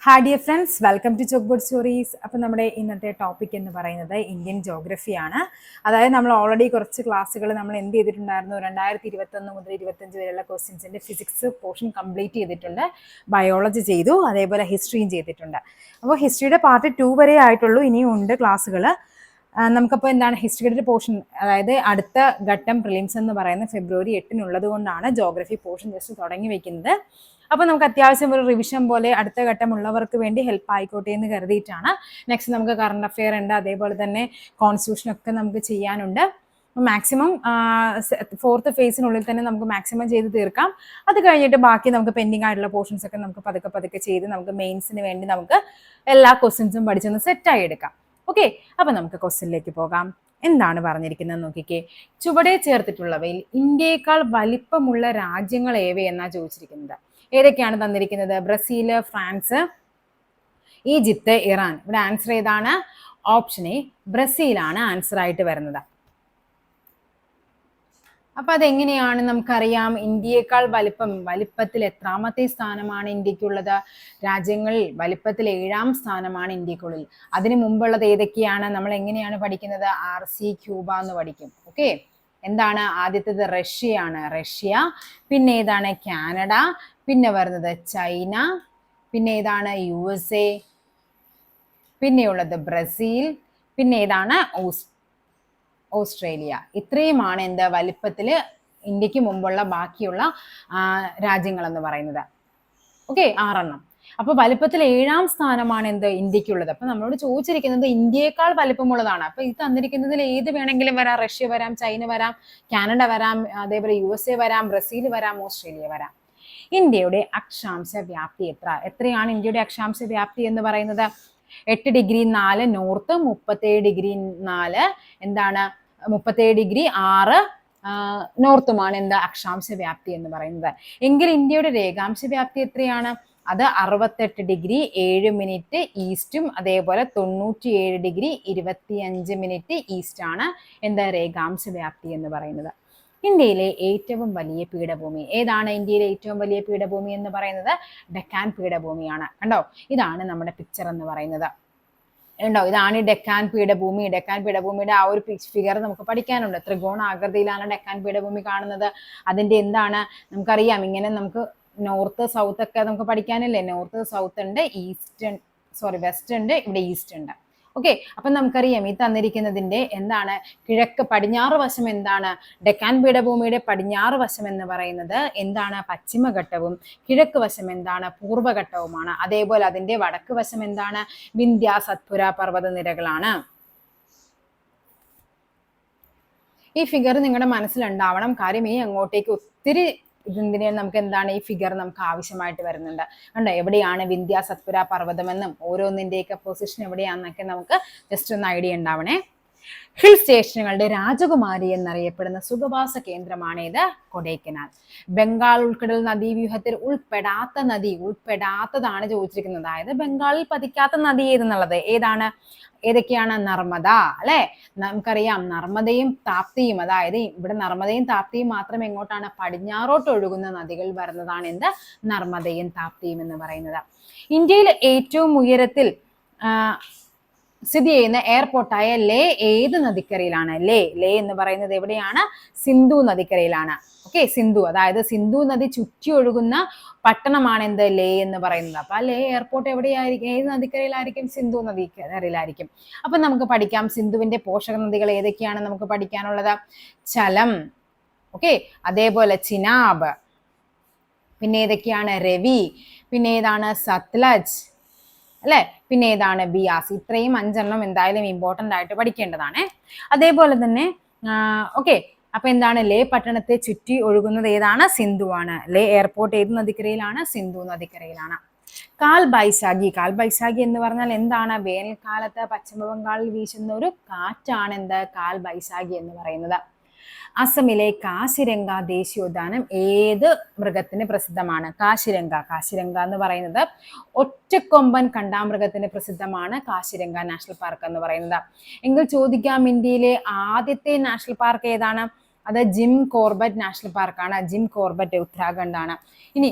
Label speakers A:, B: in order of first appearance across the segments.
A: Hi dear friends, welcome to chalk board stories. അപ്പം നമ്മുടെ ഇന്നത്തെ ടോപ്പിക് എന്ന് പറയുന്നത് ഇന്ത്യൻ ജോഗ്രഫിയാണ്. അതായത് നമ്മൾ ഓൾറെഡി കുറച്ച് ക്ലാസ്സുകൾ നമ്മൾ എന്ത് ചെയ്തിട്ടുണ്ടായിരുന്നു, 2021 മുതൽ 25 വരെയുള്ള ക്വസ്റ്റ്യൻസിൻ്റെ ഫിസിക്സ് പോർഷൻ കംപ്ലീറ്റ് ചെയ്തിട്ടുണ്ട്, ബയോളജി ചെയ്തു, അതേപോലെ ഹിസ്റ്ററിയും ചെയ്തിട്ടുണ്ട്. അപ്പോൾ ഹിസ്റ്ററിയുടെ പാർട്ട് 2 വരെ ആയിട്ടുള്ളൂ, ഇനിയും ഉണ്ട് ക്ലാസ്സുകൾ. നമുക്കപ്പോൾ എന്താണ് ഹിസ്റ്ററിയുടെ ഒരു പോർഷൻ, അതായത് അടുത്ത ഘട്ടം പ്രിലിംസ് എന്ന് പറയുന്നത് ഫെബ്രുവരി 8 കൊണ്ടാണ് ജോഗ്രഫി പോർഷൻ ജസ്റ്റ് തുടങ്ങി വെക്കുന്നത്. അപ്പോൾ നമുക്ക് അത്യാവശ്യം ഒരു റിവിഷൻ പോലെ അടുത്ത ഘട്ടം ഉള്ളവർക്ക് വേണ്ടി ഹെൽപ്പ് ആയിക്കോട്ടെ എന്ന് കരുതിയിട്ടാണ്. നെക്സ്റ്റ് നമുക്ക് കറണ്ട് അഫെയർ ഉണ്ട്, അതേപോലെ തന്നെ കോൺസ്റ്റിറ്റ്യൂഷനൊക്കെ നമുക്ക് ചെയ്യാനുണ്ട്. മാക്സിമം 4th ഫേസിനുള്ളിൽ തന്നെ നമുക്ക് മാക്സിമം ചെയ്ത് തീർക്കാം. അത് കഴിഞ്ഞിട്ട് ബാക്കി നമുക്ക് പെൻഡിങ് ആയിട്ടുള്ള പോർഷൻസ് ഒക്കെ നമുക്ക് പതുക്കെ ചെയ്ത് നമുക്ക് മെയിൻസിന് വേണ്ടി നമുക്ക് എല്ലാ ക്വസ്റ്റ്യൻസും പഠിച്ചൊന്ന് സെറ്റായി എടുക്കാം. ഓക്കെ, അപ്പൊ നമുക്ക് ക്വസ്റ്റ്യനിലേക്ക് പോകാം. എന്താണ് പറഞ്ഞിരിക്കുന്നത് നോക്കിക്കേ. ചുവടെ ചേർത്തിട്ടുള്ളവയിൽ ഇന്ത്യയേക്കാൾ വലിപ്പമുള്ള രാജ്യങ്ങൾ ഏവയെന്നാ ചോദിച്ചിരിക്കുന്നത്. ഏതൊക്കെയാണ് തന്നിരിക്കുന്നത്? Brazil, France, Egypt, Iran. ഇവിടെ ആൻസർ ഏതാണ്? ഓപ്ഷൻ എ ബ്രസീലാണ് ആൻസർ ആയിട്ട് വരുന്നത്. അപ്പൊ അതെങ്ങനെയാണ് നമുക്കറിയാം? ഇന്ത്യയേക്കാൾ വലിപ്പത്തിൽ എത്രാമത്തെ സ്ഥാനമാണ് ഇന്ത്യക്കുള്ളത്? രാജ്യങ്ങളിൽ വലിപ്പത്തിൽ 7ാം സ്ഥാനമാണ് ഇന്ത്യക്കുള്ളിൽ. അതിനു മുമ്പുള്ളത് ഏതൊക്കെയാണ്? നമ്മൾ എങ്ങനെയാണ് പഠിക്കുന്നത്? RC, ക്യൂബ എന്ന് പഠിക്കും. ഓക്കെ, എന്താണ് ആദ്യത്തേത്? റഷ്യയാണ്, റഷ്യ. പിന്നെ ഏതാണ്? കാനഡ. പിന്നെ വരുന്നത് ചൈന. പിന്നെ ഏതാണ്? USA. പിന്നെയുള്ളത് ബ്രസീൽ. പിന്നെ ഏതാണ്? ഓസ്ട്രേലിയ. ഇത്രയുമാണ് എന്താ വലിപ്പത്തിൽ ഇന്ത്യക്ക് മുമ്പുള്ള ബാക്കിയുള്ള രാജ്യങ്ങൾ എന്ന് പറയുന്നത്. ഓക്കെ, 6 അപ്പൊ വലിപ്പത്തിൽ 7ാം സ്ഥാനമാണ് എന്ത് ഇന്ത്യക്കുള്ളത്. അപ്പൊ നമ്മളോട് ചോദിച്ചിരിക്കുന്നത് ഇന്ത്യയേക്കാൾ വലിപ്പമുള്ളതാണ്. അപ്പൊ ഇത് തന്നിരിക്കുന്നതിൽ ഏത് വേണമെങ്കിലും വരാം. റഷ്യ വരാം, ചൈന വരാം, കാനഡ വരാം, അതേപോലെ USA വരാം, ബ്രസീൽ വരാം, ഓസ്ട്രേലിയ വരാം. ഇന്ത്യയുടെ അക്ഷാംശ വ്യാപ്തി എത്രയാണ് ഇന്ത്യയുടെ അക്ഷാംശ വ്യാപ്തി എന്ന് പറയുന്നത്? 8°4 നോർത്ത്, 37°4 എന്താണ് 37°6 നോർത്തുമാണ് എന്താ അക്ഷാംശ വ്യാപ്തി എന്ന് പറയുന്നത്. എങ്കിൽ ഇന്ത്യയുടെ രേഖാംശ വ്യാപ്തി എത്രയാണ്? അത് 68°7' ഈസ്റ്റും അതേപോലെ 97°25' ഈസ്റ്റാണ് എന്താ രേഖാംശ വ്യാപ്തി എന്ന് പറയുന്നത്. ഇന്ത്യയിലെ ഏറ്റവും വലിയ പീഠഭൂമി ഏതാണ്? ഇന്ത്യയിലെ ഏറ്റവും വലിയ പീഠഭൂമി എന്ന് പറയുന്നത് ഡെക്കാൻ പീഠഭൂമിയാണ്. കണ്ടോ, ഇതാണ് നമ്മുടെ പിക്ചർ എന്ന് പറയുന്നത്. ഉണ്ടോ, ഇതാണ് ഈ ഡെക്കാൻ പീഠഭൂമി. ഡെക്കാൻ പീഠഭൂമിയുടെ ആ ഒരു ഫിഗർ നമുക്ക് പഠിക്കാനുണ്ട്. ത്രികോണാകൃതിയിലാണ് ഡെക്കാൻ പീഠഭൂമി കാണുന്നത്. അതിന്റെ എന്താണ് നമുക്കറിയാം. ഇങ്ങനെ നമുക്ക് നോർത്ത് സൗത്ത് ഒക്കെ നമുക്ക് പഠിക്കാനില്ലേ? നോർത്ത് സൗത്ത് ഉണ്ട്, വെസ്റ്റ് ഉണ്ട്, ഇവിടെ ഈസ്റ്റ് ഉണ്ട്. ഓക്കെ, അപ്പൊ നമുക്കറിയാം ഈ തന്നിരിക്കുന്നതിന്റെ എന്താണ് പടിഞ്ഞാറ് വശം എന്താണ്? ഡെക്കാൻ പീഠഭൂമിയുടെ പടിഞ്ഞാറ് വശം എന്ന് പറയുന്നത് എന്താണ്? പശ്ചിമഘട്ടവും. കിഴക്ക് വശം എന്താണ്? പൂർവ്വഘട്ടവുമാണ്. അതേപോലെ അതിന്റെ വടക്ക് വശം എന്താണ്? വിന്ധ്യ സത്പുര പർവ്വത നിരകളാണ്. ഈ ഫിഗർ നിങ്ങളുടെ മനസ്സിലുണ്ടാവണം. കാര്യം ഈ അങ്ങോട്ടേക്ക് ഒത്തിരി ഇതിന് നമുക്ക് എന്താണ് ഈ ഫിഗർ നമുക്ക് ആവശ്യമായിട്ട് വരുന്നുണ്ട്. കണ്ടോ, എവിടെയാണ് വിന്ധ്യ സത്പുര പർവ്വതമെന്നും ഓരോന്നിന്റെയൊക്കെ പൊസിഷൻ എവിടെയാണെന്നൊക്കെ നമുക്ക് ജസ്റ്റ് ഒന്ന് ഐഡിയ ഉണ്ടാവണേ. ഹിൽ സ്റ്റേഷനുകളുടെ രാജകുമാരി എന്നറിയപ്പെടുന്ന സുഖവാസ കേന്ദ്രമാണ് ഇത് കൊടൈക്കനാൽ. ബംഗാൾ ഉൾക്കടൽ നദീവ്യൂഹത്തിൽ ഉൾപ്പെടാത്തതാണ് ചോദിച്ചിരിക്കുന്നത്. അതായത് ബംഗാളിൽ പതിക്കാത്ത നദി ഏതെന്നുള്ളത് ഏതൊക്കെയാണ്? നർമ്മദ, അല്ലെ? നമുക്കറിയാം നർമ്മദയും താപ്തിയും, അതായത് ഇവിടെ നർമ്മദയും താപ്തിയും മാത്രം എങ്ങോട്ടാണ്? പടിഞ്ഞാറോട്ട് ഒഴുകുന്ന നദികൾ വരുന്നതാണ് എന്ത്? നർമ്മദയും താപ്തിയും എന്ന് പറയുന്നത്. ഇന്ത്യയിൽ ഏറ്റവും ഉയരത്തിൽ സ്ഥിതി ചെയ്യുന്ന എയർപോർട്ടായ ലേ ഏത് നദിക്കരയിലാണ്? ലേ എന്ന് പറയുന്നത് എവിടെയാണ്? സിന്ധു നദിക്കരയിലാണ്. ഓക്കെ, സിന്ധു, അതായത് സിന്ധു നദി ചുറ്റി ഒഴുകുന്ന പട്ടണമാണ് എന്ത്? ലേ എന്ന് പറയുന്നത്. അപ്പൊ ലേ എയർപോർട്ട് എവിടെയായിരിക്കും? ഏത് നദിക്കരയിലായിരിക്കും? സിന്ധു നദിക്കരയിലായിരിക്കും. അപ്പൊ നമുക്ക് പഠിക്കാം സിന്ധുവിന്റെ പോഷക നദികൾ ഏതൊക്കെയാണ് നമുക്ക് പഠിക്കാനുള്ളത്? ചലം, ഓക്കെ, അതേപോലെ ചിനാബ്, പിന്നെ ഏതൊക്കെയാണ്? രവി, പിന്നെ ഏതാണ്? സത്ലജ്, അല്ലെ? പിന്നെ ഏതാണ്? ബിയാസ്. ഇത്രയും 5 എന്തായാലും ഇമ്പോർട്ടന്റ് ആയിട്ട് പഠിക്കേണ്ടതാണ്. അതേപോലെ തന്നെ ഓക്കെ, അപ്പൊ എന്താണ്? ലേ പട്ടണത്തെ ചുറ്റി ഒഴുകുന്നത് ഏതാണ്? സിന്ധുവാണ്. ലേ എയർപോർട്ട് ഏത് നദിക്കരയിലാണ്? സിന്ധു നദിക്കരയിലാണ്. കാൽ ബൈശാഖി എന്ന് പറഞ്ഞാൽ എന്താണ്? വേനൽക്കാലത്ത് പശ്ചിമ ബംഗാളിൽ വീശുന്ന ഒരു കാറ്റാണ് എന്ത്? കാൽ ബൈശാഖി എന്ന് പറയുന്നത്. അസമിലെ കാശിരംഗ ദേശീയോദ്യാനം ഏത് മൃഗത്തിന് പ്രസിദ്ധമാണ്? കാശിരംഗ എന്ന് പറയുന്നത് ഒറ്റക്കൊമ്പൻ കണ്ടാമൃഗത്തിന് പ്രസിദ്ധമാണ് കാശിരംഗ നാഷണൽ പാർക്ക് എന്ന് പറയുന്നത്. എങ്കിൽ ചോദിക്കാം, ഇന്ത്യയിലെ ആദ്യത്തെ നാഷണൽ പാർക്ക് ഏതാണ്? അത് ജിം കോർബറ്റ് നാഷണൽ പാർക്കാണ്. ജിം കോർബറ്റ് ഉത്തരാഖണ്ഡ് ആണ്. ഇനി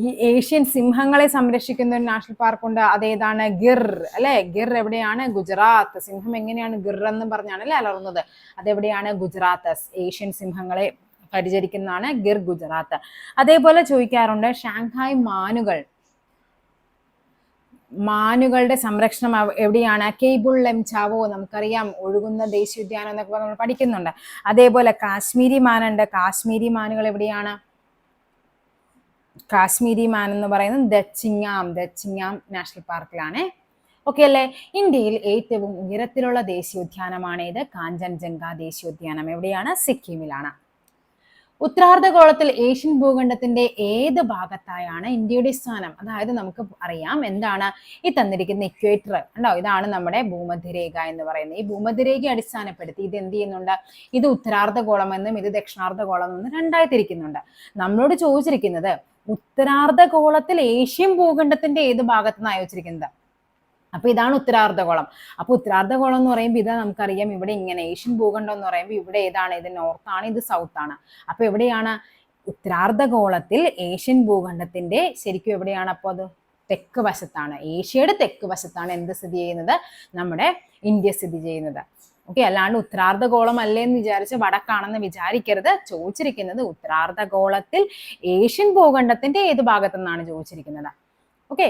A: ഈ ഏഷ്യൻ സിംഹങ്ങളെ സംരക്ഷിക്കുന്ന ഒരു നാഷണൽ പാർക്ക് ഉണ്ട്, അതേതാണ്? ഗിർ അല്ലെ. ഗിർ എവിടെയാണ്? ഗുജറാത്ത്. സിംഹം എങ്ങനെയാണ് ഗിർ എന്ന് പറഞ്ഞാണ് അല്ലെ അലറുന്നത്, അതെവിടെയാണ്? ഗുജറാത്ത്. ഏഷ്യൻ സിംഹങ്ങളെ പരിചരിക്കുന്നതാണ് ഗിർ, ഗുജറാത്ത്. അതേപോലെ ചോദിക്കാറുണ്ട് ഷാങ്ഹായ് മാനുകളുടെ സംരക്ഷണം എവിടെയാണ്? കേബിൾ ലംചാവോ, നമുക്കറിയാം ഒഴുകുന്ന ദേശീയോദ്യാനം എന്നൊക്കെ നമ്മൾ പഠിക്കുന്നുണ്ട്. അതേപോലെ കാശ്മീരി മാനുണ്ട്, കാശ്മീരി മാനുകൾ എവിടെയാണ്? കാശ്മീരി മാൻ എന്ന് പറയുന്നത് ദച്ചിങ്ങാം നാഷണൽ പാർക്കിലാണ്. ഓക്കെ അല്ലേ? ഇന്ത്യയിൽ ഏറ്റവും ഉയരത്തിലുള്ള ദേശീയോദ്യാനമാണ് ഇത്, കാഞ്ചൻജംഗ ദേശീയോദ്യാനം. എവിടെയാണ്? സിക്കിമിലാണ്. ഉത്തരാർദ്ധഗോളത്തിൽ ഏഷ്യൻ ഭൂഖണ്ഡത്തിന്റെ ഏത് ഭാഗത്തായാണ് ഇന്ത്യയുടെ സ്ഥാനം? അതായത് നമുക്ക് അറിയാം എന്താണ് ഈ തന്നിരിക്കുന്ന ഇക്വേറ്റർ ഉണ്ടോ, ഇതാണ് നമ്മുടെ ഭൂമധ്യരേഖ എന്ന് പറയുന്നത്. ഈ ഭൂമധ്യരേഖ അടിസ്ഥാനപ്പെടുത്തി ഇത് എന്ത് ചെയ്യുന്നുണ്ട്? ഇത് ഉത്തരാർദ്ധഗോളം എന്നും ഇത് ദക്ഷിണാർദ്ധഗോളം എന്നും രണ്ടായി തിരിക്കുന്നുണ്ട്. നമ്മളോട് ചോദിച്ചിരിക്കുന്നത് ഉത്തരാർദ്ധഗോളത്തിൽ ഏഷ്യൻ ഭൂഖണ്ഡത്തിന്റെ ഏത് ഭാഗത്തുനിന്നാണ് ചോദിച്ചിരിക്കുന്നത്. അപ്പൊ ഇതാണ് ഉത്തരാർദ്ധഗോളം. അപ്പൊ ഉത്തരാർദ്ധഗോളം എന്ന് പറയുമ്പോൾ ഇത് നമുക്കറിയാം ഇവിടെ ഇങ്ങനെ, ഏഷ്യൻ ഭൂഖണ്ഡം എന്ന് പറയുമ്പോൾ ഇവിടെ ഏതാണ്? ഇത് നോർത്ത് ആണ്, ഇത് സൗത്ത് ആണ്. അപ്പൊ എവിടെയാണ്? ഉത്തരാർദ്ധഗോളത്തിൽ ഏഷ്യൻ ഭൂഖണ്ഡത്തിന്റെ ശരിക്കും എവിടെയാണ്? അപ്പോൾ അത് തെക്ക് വശത്താണ്. ഏഷ്യയുടെ തെക്ക് വശത്താണ് എന്ത് സ്ഥിതി ചെയ്യുന്നത്? നമ്മുടെ ഇന്ത്യ സ്ഥിതി ചെയ്യുന്നത്. ഓക്കെ, അല്ലാണ്ട് ഉത്തരാർദ്ധഗോളം അല്ലേ എന്ന് വിചാരിച്ച് വടക്കാണെന്ന് വിചാരിക്കരുത്. ചോദിച്ചിരിക്കുന്നത് ഉത്തരാർദ്ധഗോളത്തിൽ ഏഷ്യൻ ഭൂഖണ്ഡത്തിന്റെ ഏത് ഭാഗത്തുനിന്നാണ് ചോദിച്ചിരിക്കുന്നത്. ഓക്കെ,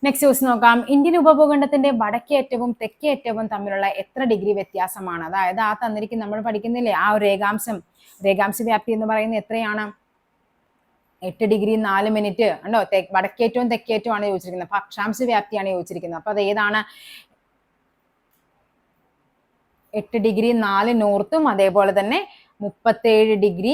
A: നെക്സ്റ്റ് ക്വസ്റ്റ്യൻ നോക്കാം. ഇന്ത്യൻ ഉപഭൂഖണ്ഡത്തിന്റെ വടക്കേറ്റവും തെക്കേറ്റവും തമ്മിലുള്ള എത്ര ഡിഗ്രി വ്യത്യാസമാണ്? അതായത് ആ തന്നിരിക്കും നമ്മൾ പഠിക്കുന്നില്ലേ ആ ഒരു രേഖാംശ വ്യാപ്തി എന്ന് പറയുന്നത് എത്രയാണ്? 8 ഡിഗ്രി 4 മിനിറ്റ് ഉണ്ടോ. വടക്കേറ്റവും തെക്കേറ്റവും ആണ് ചോദിച്ചിരിക്കുന്നത്. അപ്പൊ അക്ഷാംശ വ്യാപ്തിയാണ് ചോദിച്ചിരിക്കുന്നത്. അപ്പൊ അത് ഏതാണ്? 8 ഡിഗ്രി 4 നോർത്തും അതേപോലെ തന്നെ 37 ഡിഗ്രി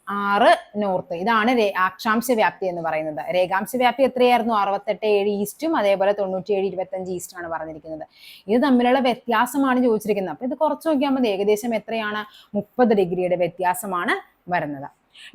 A: 6 നോർത്ത്. ഇതാണ് അക്ഷാംശ വ്യാപ്തി എന്ന് പറയുന്നത്. രേഖാംശ വ്യാപ്തി എത്രയായിരുന്നു? 68 ഈസ്റ്റും അതേപോലെ 97 25 ഈസ്റ്റും ആണ് പറഞ്ഞിരിക്കുന്നത്. ഇത് തമ്മിലുള്ള വ്യത്യാസമാണ് ചോദിച്ചിരിക്കുന്നത്. അപ്പൊ ഇത് കുറച്ച് നോക്കിയാൽ മതി. ഏകദേശം എത്രയാണ്? 30 ഡിഗ്രിയുടെ വ്യത്യാസമാണ് വരുന്നത്.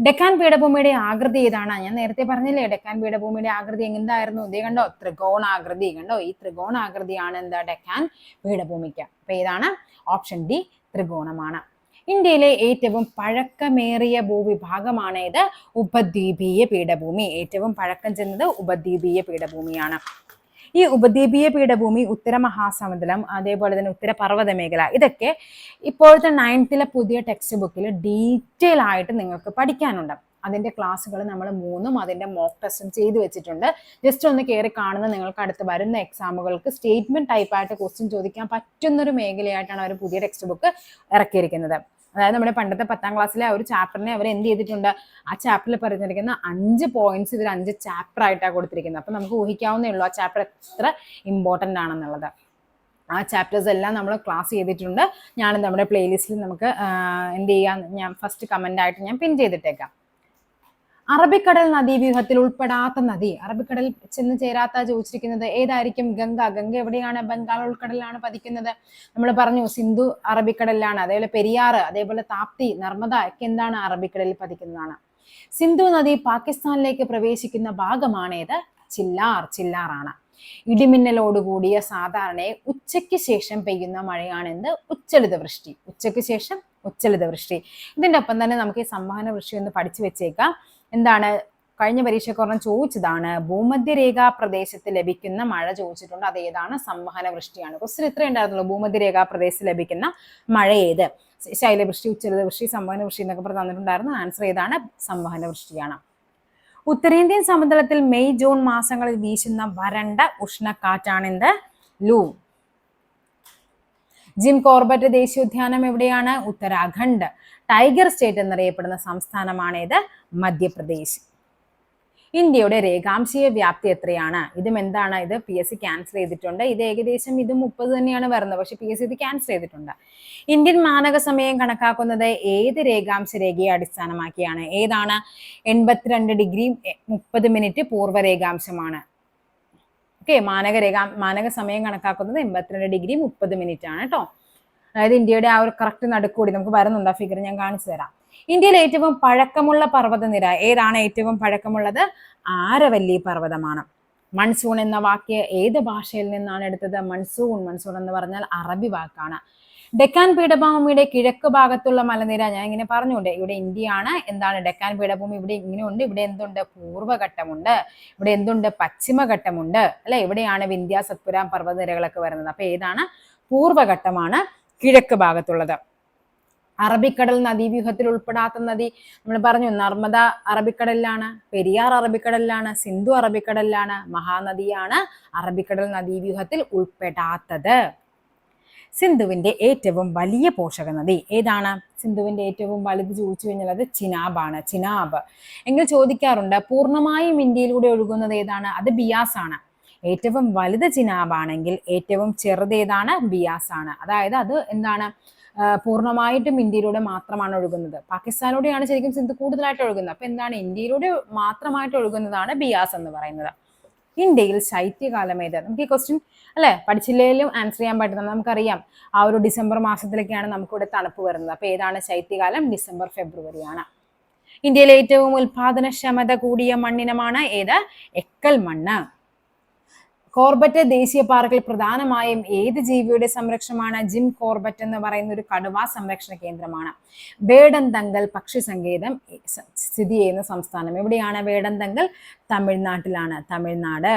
A: ഡെക്കാൻ പീഠഭൂമിയുടെ ആകൃതി ഏതാണ്? ഞാൻ നേരത്തെ പറഞ്ഞില്ലേ ഡെക്കാൻ പീഠഭൂമിയുടെ ആകൃതി എന്തായിരുന്നു? ഇതേ കണ്ടോ, ത്രികോണാകൃതി. കണ്ടോ, ഈ ത്രികോണാകൃതിയാണ് എന്താ ഡെക്കാൻ പീഠഭൂമിക്ക്. അപ്പൊ ഏതാണ്? ഓപ്ഷൻ ഡി ത്രികോണമാണ്. ഇന്ത്യയിലെ ഏറ്റവും പഴക്കമേറിയ ഭൂവിഭാഗമാണ് ഇത്, ഉപദ്വീപീയ പീഠഭൂമി. ഏറ്റവും പഴക്കം ചെന്നത് ഉപദ്വീപീയ പീഠഭൂമിയാണ്. ഈ ഉപദ്വീപീയ പീഠഭൂമി, ഉത്തര മഹാസമുദ്രം, അതേപോലെ തന്നെ ഉത്തര പർവ്വത മേഖല, ഇതൊക്കെ ഇപ്പോഴത്തെ 9th പുതിയ ടെക്സ്റ്റ് ബുക്കിൽ ഡീറ്റെയിൽ ആയിട്ട് നിങ്ങൾക്ക് പഠിക്കാനുണ്ട്. അതിന്റെ ക്ലാസ്സുകൾ നമ്മൾ 3ഉം അതിന്റെ മോക്ക് ടെസ്റ്റും ചെയ്തു വെച്ചിട്ടുണ്ട്. ജസ്റ്റ് ഒന്ന് കയറി കാണുന്ന നിങ്ങൾക്ക് അടുത്ത് വരുന്ന എക്സാമുകൾക്ക് സ്റ്റേറ്റ്മെന്റ് ടൈപ്പായിട്ട് ക്വസ്റ്റ്യൻ ചോദിക്കാൻ പറ്റുന്നൊരു മേഖലയായിട്ടാണ് അവർ പുതിയ ടെക്സ്റ്റ് ബുക്ക് ഇറക്കിയിരിക്കുന്നത്. അതായത് നമ്മുടെ പണ്ടത്തെ 10ാം ക്ലാസ്സിലെ ഒരു ചാപ്റ്ററിനെ അവർ എന്ത് ചെയ്തിട്ടുണ്ട്? ആ ചാപ്റ്ററിൽ പറഞ്ഞിരിക്കുന്ന 5 പോയിന്റ്സ് ഇവർ 5 ചാപ്റ്റർ ആയിട്ടാണ് കൊടുത്തിരിക്കുന്നത്. അപ്പൊ നമുക്ക് ഊഹിക്കാവുന്നേ ഉള്ളൂ ആ ചാപ്റ്റർ എത്ര ഇമ്പോർട്ടൻ്റ് ആണെന്നുള്ളത്. ആ ചാപ്റ്റേഴ്സ് എല്ലാം നമ്മൾ ക്ലാസ് ചെയ്തിട്ടുണ്ട്. ഞാൻ നമ്മുടെ പ്ലേലിസ്റ്റിൽ നമുക്ക് എന്ത് ചെയ്യാം, ഞാൻ ഫസ്റ്റ് കമന്റ് ആയിട്ട് ഞാൻ പിൻ ചെയ്തിട്ടേക്കാം. അറബിക്കടൽ നദീവ്യൂഹത്തിൽ ഉൾപ്പെടാത്ത നദി, അറബിക്കടൽ ചെന്ന് ചേരാത്ത ചോദിച്ചിരിക്കുന്നത് ഏതായിരിക്കും? ഗംഗ. ഗംഗ എവിടെയാണ്? ബംഗാൾ ഉൾക്കടലിലാണ് പതിക്കുന്നത്. നമ്മൾ പറഞ്ഞു സിന്ധു അറബിക്കടലിലാണ്. അതേപോലെ പെരിയാറ്, അതേപോലെ താപ്തി, നർമ്മദ ഒക്കെ എന്താണ്? അറബിക്കടലിൽ പതിക്കുന്നതാണ്. സിന്ധു നദി പാകിസ്ഥാനിലേക്ക് പ്രവേശിക്കുന്ന ഭാഗമാണേത്? ചില്ലാറാണ്. ഇടിമിന്നലോടുകൂടിയ സാധാരണ ഉച്ചയ്ക്ക് ശേഷം പെയ്യുന്ന മഴയാണെന്ത്? ഉച്ചലിത വൃഷ്ടി. ഉച്ചയ്ക്ക് ശേഷം ഉച്ചലിത വൃഷ്ടി. ഇതിന്റെ ഒപ്പം തന്നെ നമുക്ക് ഈ സംവഹന വൃഷ്ടി ഒന്ന് പഠിച്ചു വെച്ചേക്കാം. എന്താണ്? കഴിഞ്ഞ പരീക്ഷയ്ക്കൊരെണ്ണം ചോദിച്ചതാണ്. ഭൂമധ്യരേഖാ പ്രദേശത്ത് ലഭിക്കുന്ന മഴ ചോദിച്ചിട്ടുണ്ട്. അത് ഏതാണ്? സംവഹന വൃഷ്ടിയാണ്. ക്വസ്റ്റ്യൻ ഇത്രേ ഉണ്ടായിരുന്നുള്ളൂ. ഭൂമധ്യരേഖാ പ്രദേശത്ത് ലഭിക്കുന്ന മഴ ഏത്? ശൈലവൃഷ്ടി, ഉച്ചലിത വൃഷ്ടി, സംവഹന വൃഷ്ടി എന്നൊക്കെ തന്നിട്ടുണ്ടായിരുന്നു. ആൻസർ ഏതാണ്? സംവഹന വൃഷ്ടിയാണ്. ഉത്തരേന്ത്യൻ സമതലത്തിൽ മെയ് ജൂൺ മാസങ്ങളിൽ വീശുന്ന വരണ്ട ഉഷ്ണക്കാറ്റാണ് എന്ത്? ലൂ. ജിം കോർബറ്റ് ദേശീയോദ്യാനം എവിടെയാണ്? ഉത്തരാഖണ്ഡ്. ടൈഗർ സ്റ്റേറ്റ് എന്നറിയപ്പെടുന്ന സംസ്ഥാനമാണേത്? മധ്യപ്രദേശ്. ഇന്ത്യയുടെ രേഖാംശീയ വ്യാപ്തി എത്രയാണ്? ഇതും എന്താണ്? ഇത് PSC ക്യാൻസൽ ചെയ്തിട്ടുണ്ട്. ഇത് ഏകദേശം ഇത് 30 തന്നെയാണ് വരുന്നത്. പക്ഷെ PSC ഇത് ക്യാൻസൽ ചെയ്തിട്ടുണ്ട്. ഇന്ത്യൻ മാനക സമയം കണക്കാക്കുന്നത് ഏത് രേഖാംശ രേഖയെ അടിസ്ഥാനമാക്കിയാണ്? ഏതാണ്? 82 ഡിഗ്രി 30 മിനിറ്റ് പൂർവ്വ രേഖാംശമാണ്. ഓക്കെ, മാനക സമയം കണക്കാക്കുന്നത് 82 ഡിഗ്രി 30 മിനിറ്റ് ആണ് കേട്ടോ. അതായത് ഇന്ത്യയുടെ ആ ഒരു കറക്റ്റ് നടുക്കൂടി നമുക്ക് വരുന്നുണ്ട്. ആ ഫിഗർ ഞാൻ കാണിച്ചു തരാം. ഇന്ത്യയിൽ ഏറ്റവും പഴക്കമുള്ള പർവ്വതനിര ഏതാണ്? ഏറ്റവും പഴക്കമുള്ളത് ആരവല്ലി പർവ്വതമാണ്. മൺസൂൺ എന്ന വാക്ക് ഏത് ഭാഷയിൽ നിന്നാണ് എടുത്തത്? മൺസൂൺ എന്ന് പറഞ്ഞാൽ അറബി വാക്കാണ്. ഡെക്കാൻ പീഠഭൂമിയുടെ കിഴക്ക് ഭാഗത്തുള്ള മലനിര ഞാൻ ഇങ്ങനെ പറഞ്ഞുണ്ട്, ഇവിടെ ഇന്ത്യയാണ്. എന്താണ് ഡെക്കാൻ പീഠഭൂമി? ഇവിടെ ഇങ്ങനെ ഉണ്ട്. ഇവിടെ എന്തുണ്ട്? പൂർവ്വഘട്ടമുണ്ട്. ഇവിടെ എന്തുണ്ട്? പശ്ചിമഘട്ടമുണ്ട് അല്ലെ. ഇവിടെയാണ് വിന്ധ്യ സത്പുര പർവ്വതനിരകളൊക്കെ വരുന്നത്. അപ്പൊ ഏതാണ്? പൂർവ്വഘട്ടമാണ് കിഴക്ക് ഭാഗത്തുള്ളത്. അറബിക്കടൽ നദീവ്യൂഹത്തിൽ ഉൾപ്പെടാത്ത നദി നമ്മൾ പറഞ്ഞു, നർമ്മദ അറബിക്കടലിലാണ്, പെരിയാർ അറബിക്കടലിലാണ്, സിന്ധു അറബിക്കടലിലാണ്, മഹാനദിയാണ് അറബിക്കടൽ നദീവ്യൂഹത്തിൽ ഉൾപ്പെടാത്തത്. സിന്ധുവിന്റെ ഏറ്റവും വലിയ പോഷക നദി ഏതാണ്? സിന്ധുവിന്റെ ഏറ്റവും വലുത് ചോദിച്ചു കഴിഞ്ഞാൽ അത് ചിനാബാണ്. ചിനാബ് എങ്കിൽ ചോദിക്കാറുണ്ട്, പൂർണ്ണമായും ഇന്ത്യയിലൂടെ ഒഴുകുന്നത് ഏതാണ്? അത് ബിയാസ് ആണ്. ഏറ്റവും വലുത് ചിനാബാണെങ്കിൽ ഏറ്റവും ചെറുത് ഏതാണ്? ബിയാസ് ആണ്. അതായത് അത് എന്താണ്? പൂർണ്ണമായിട്ടും ഇന്ത്യയിലൂടെ മാത്രമാണ് ഒഴുകുന്നത്. പാകിസ്ഥാനിലൂടെയാണ് ശരിക്കും സിന്ധു കൂടുതലായിട്ട് ഒഴുകുന്നത്. അപ്പൊ എന്താണ്? ഇന്ത്യയിലൂടെ മാത്രമായിട്ട് ഒഴുകുന്നതാണ് ബിയാസ് എന്ന് പറയുന്നത്. ഇന്ത്യയിൽ ശൈത്യകാലം ഏത്? നമുക്ക് ഈ ക്വസ്റ്റ്യൻ അല്ലെ പഠിച്ചില്ലെങ്കിലും ആൻസർ ചെയ്യാൻ പറ്റുന്നത്. നമുക്കറിയാം ആ ഒരു ഡിസംബർ മാസത്തിലേക്കാണ് നമുക്കിവിടെ തണുപ്പ് വരുന്നത്. അപ്പൊ ഏതാണ് ശൈത്യകാലം? ഡിസംബർ ഫെബ്രുവരിയാണ്. ഇന്ത്യയിലെ ഏറ്റവും ഉൽപാദനക്ഷമത കൂടിയ മണ്ണിനമാണ് ഏത്? എക്കൽ മണ്ണ്. കോർബറ്റ് ദേശീയ പാർക്കിൽ പ്രധാനമായും ഏത് ജീവിയുടെ സംരക്ഷണമാണ്? ജിം കോർബറ്റ് എന്ന് പറയുന്ന ഒരു കടുവ സംരക്ഷണ കേന്ദ്രമാണ്. വേടന്തങ്കൽ പക്ഷി സങ്കേതം സ്ഥിതി ചെയ്യുന്ന സംസ്ഥാനം എവിടെയാണ്? വേടന്തങ്കൽ തമിഴ്നാട്ടിലാണ്. തമിഴ്നാട്.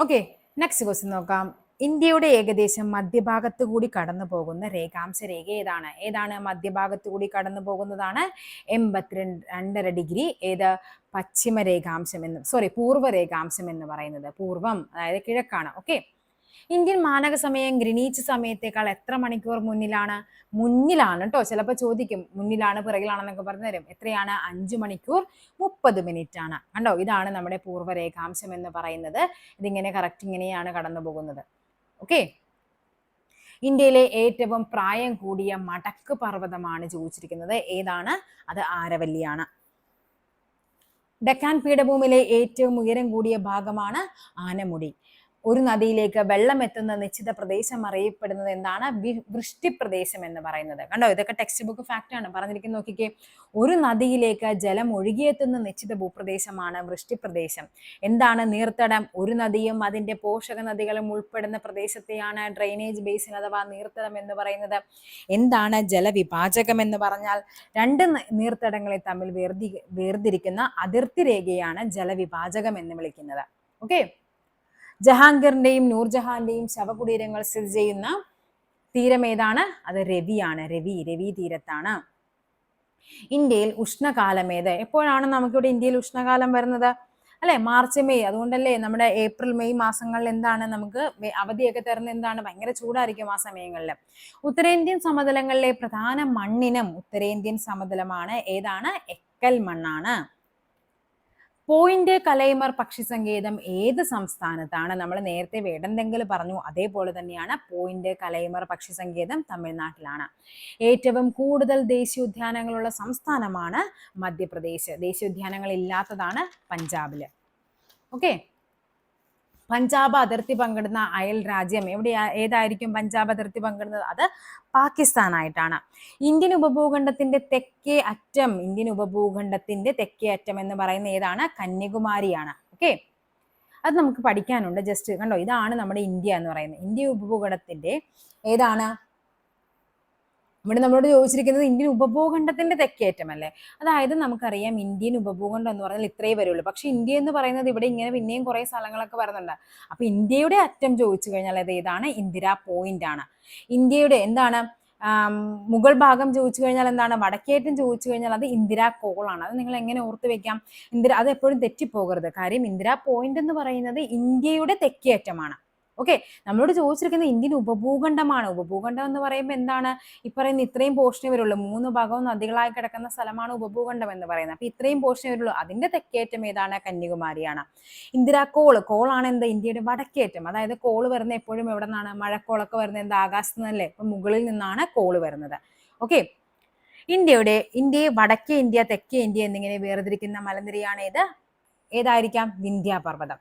A: ഓക്കെ, നെക്സ്റ്റ് ക്വസ്റ്റ്യൻ നോക്കാം. ഇന്ത്യയുടെ ഏകദേശം മധ്യഭാഗത്ത് കൂടി കടന്നു പോകുന്ന രേഖാംശ രേഖ ഏതാണ്? ഏതാണ് മധ്യഭാഗത്ത് കൂടി കടന്നു പോകുന്നതാണ് 82.5 ഡിഗ്രി. ഏത്? പശ്ചിമ രേഖാംശം എന്ന് പൂർവ്വ രേഖാംശം എന്ന് പറയുന്നത്. പൂർവം അതായത് കിഴക്കാണ്. ഓക്കെ, ഇന്ത്യൻ മാനക സമയം ഗ്രീനിച്ച് സമയത്തേക്കാൾ എത്ര മണിക്കൂർ മുന്നിലാണ്? മുന്നിലാണ് കേട്ടോ. ചിലപ്പോൾ ചോദിക്കും മുന്നിലാണ് പിറകിലാണെന്നൊക്കെ പറഞ്ഞു തരും. എത്രയാണ്? 5 മണിക്കൂർ 30 മിനിറ്റ് ആണ്. കണ്ടോ, ഇതാണ് നമ്മുടെ പൂർവ്വ രേഖാംശം എന്ന് പറയുന്നത്. ഇതിങ്ങനെ കറക്റ്റ് ഇങ്ങനെയാണ് കടന്നു പോകുന്നത്. ഓക്കെ, ഇന്ത്യയിലെ ഏറ്റവും പ്രായം കൂടിയ മടക്ക് പർവ്വതമാണ് ചോദിച്ചിരിക്കുന്നത്. ഏതാണ്? അത് ആരവല്ലിയാണ്. ഡെക്കാൻ പീഠഭൂമിയിലെ ഏറ്റവും ഉയരം കൂടിയ ഭാഗമാണ് ആനമുടി. ഒരു നദിയിലേക്ക് വെള്ളം എത്തുന്ന നിശ്ചിത പ്രദേശം അറിയപ്പെടുന്നത് എന്താണ്? വൃഷ്ടി പ്രദേശം എന്ന് പറയുന്നത്. കണ്ടോ, ഇതൊക്കെ ടെക്സ്റ്റ് ബുക്ക് ഫാക്റ്റ് ആണ് പറഞ്ഞിരിക്കുന്നത്. നോക്കിക്കേ, ഒരു നദിയിലേക്ക് ജലം ഒഴുകിയെത്തുന്ന നിശ്ചിത ഭൂപ്രദേശമാണ് വൃഷ്ടി പ്രദേശം. എന്താണ് നീർത്തടം? ഒരു നദിയും അതിന്റെ പോഷക നദികളും ഉൾപ്പെടുന്ന പ്രദേശത്തെയാണ് ഡ്രെയിനേജ് ബേസിൻ അഥവാ നീർത്തടം എന്ന് പറയുന്നത്. എന്താണ് ജലവിഭാജകം എന്ന് പറഞ്ഞാൽ? രണ്ട് നീർത്തടങ്ങളെ തമ്മിൽ വേർതിരിക്കുന്ന അതിർത്തി രേഖയാണ് ജലവിഭാജകം എന്ന് വിളിക്കുന്നത്. ഓക്കെ, ജഹാംഗീറിന്റെയും നൂർജഹാന്റെയും ശവകുടീരങ്ങൾ സ്ഥിതി ചെയ്യുന്ന തീരം ഏതാണ്? അത് രവിയാണ്. രവി തീരത്താണ്. ഇന്ത്യയിൽ ഉഷ്ണകാലം ഏത്? എപ്പോഴാണ് നമുക്കിവിടെ ഇന്ത്യയിൽ ഉഷ്ണകാലം വരുന്നത്? അല്ലെ, മാർച്ച് മെയ്. അതുകൊണ്ടല്ലേ നമ്മുടെ ഏപ്രിൽ മെയ് മാസങ്ങളിൽ എന്താണ് നമുക്ക് അവധിയൊക്കെ തരുന്ന? എന്താണ്? ഭയങ്കര ചൂടായിരിക്കും ആ സമയങ്ങളിൽ. ഉത്തരേന്ത്യൻ സമതലങ്ങളിലെ പ്രധാന മണ്ണിനം ഉത്തരേന്ത്യൻ സമതലമാണ്. ഏതാണ്? എക്കൽ മണ്ണാണ്. പോയിന്റ് കലൈമർ പക്ഷി സങ്കേതം ഏത് സംസ്ഥാനത്താണ്? നമ്മൾ നേരത്തെ വേടന്തങ്കൽ പറഞ്ഞു, അതേപോലെ തന്നെയാണ് പോയിന്റ് കലൈമർ പക്ഷി സങ്കേതം തമിഴ്നാട്ടിലാണ്. ഏറ്റവും കൂടുതൽ ദേശീയോദ്യാനങ്ങളുള്ള സംസ്ഥാനമാണ് മധ്യപ്രദേശ്. ദേശീയോദ്യാനങ്ങൾ ഇല്ലാത്തതാണ് പഞ്ചാബില്. ഓക്കെ, പഞ്ചാബ് അതിർത്തി പങ്കിടുന്ന അയൽ രാജ്യം ഏതായിരിക്കും? പഞ്ചാബ് അതിർത്തി പങ്കിടുന്നത് അത് പാകിസ്ഥാനായിട്ടാണ്. ഇന്ത്യൻ ഉപഭൂഖണ്ഡത്തിന്റെ തെക്കേ അറ്റം എന്ന് പറയുന്ന ഏതാണ്? കന്യാകുമാരിയാണ്. ഓക്കെ, അത് നമുക്ക് പഠിക്കാനുണ്ട്. ജസ്റ്റ് കണ്ടോ, ഇതാണ് നമ്മുടെ ഇന്ത്യ എന്ന് പറയുന്നത്. ഇന്ത്യ ഉപഭൂഖണ്ഡത്തിന്റെ ഏതാണ്? ഇവിടെ നമ്മളോട് ചോദിച്ചിരിക്കുന്നത് ഇന്ത്യൻ ഉപഭൂഖണ്ഡത്തിന്റെ തെക്കേറ്റം അല്ലേ. അതായത് നമുക്കറിയാം ഇന്ത്യൻ ഉപഭൂഖണ്ഡം എന്ന് പറഞ്ഞാൽ ഇത്രേ വരുള്ളൂ. പക്ഷെ ഇന്ത്യ എന്ന് പറയുന്നത് ഇവിടെ ഇങ്ങനെ പിന്നെയും കുറെ സ്ഥലങ്ങളൊക്കെ വരുന്നുണ്ട്. അപ്പൊ ഇന്ത്യയുടെ അറ്റം ചോദിച്ചു കഴിഞ്ഞാൽ അത് ഏതാണ്? ഇന്ദിരാ പോയിന്റ് ആണ്. ഇന്ത്യയുടെ എന്താണ് മുകൾ ഭാഗം ചോദിച്ചു കഴിഞ്ഞാൽ എന്താണ്? വടക്കേറ്റം ചോദിച്ചു കഴിഞ്ഞാൽ അത് ഇന്ദിരാ കോളാണ്. അത് നിങ്ങൾ എങ്ങനെ ഓർത്ത് വെക്കാം? അത് എപ്പോഴും തെറ്റിപ്പോകരുത്. കാര്യം ഇന്ദിരാ പോയിന്റ് എന്ന് പറയുന്നത് ഇന്ത്യയുടെ തെക്കേറ്റമാണ്. ഓക്കെ, നമ്മളോട് ചോദിച്ചിരിക്കുന്നത് ഇന്ത്യൻ ഉപഭൂഖണ്ഡമാണ്. ഉപഭൂഖണ്ഡം എന്ന് പറയുമ്പോൾ എന്താണ്? ഈ പറയുന്ന ഇത്രയും പോർഷനേ വരുള്ളൂ. 3 ഭാഗവും നദികളായി കിടക്കുന്ന സ്ഥലമാണ് ഉപഭൂഖണ്ഡം എന്ന് പറയുന്നത്. അപ്പൊ ഇത്രയും പോർഷനേ വരുള്ളൂ. അതിന്റെ തെക്കേറ്റം ഏതാണ്? കന്യാകുമാരിയാണ്. ഇന്ദിരാ കോളാണ് എന്ത്? ഇന്ത്യയുടെ വടക്കേറ്റം. അതായത് കോള് വരുന്ന എപ്പോഴും എവിടെ നിന്നാണ്? മഴക്കോളൊക്കെ വരുന്നത് എന്താ? ആകാശത്ത് നിന്നല്ലേ. അപ്പൊ മുകളിൽ നിന്നാണ് കോള് വരുന്നത്. ഓക്കെ, ഇന്ത്യയെ വടക്കേ ഇന്ത്യ, തെക്കേ ഇന്ത്യ എന്നിങ്ങനെ വേർതിരിക്കുന്ന മലനിരയാണ് ഏതായിരിക്കാം? വിന്ധ്യ പർവ്വതം.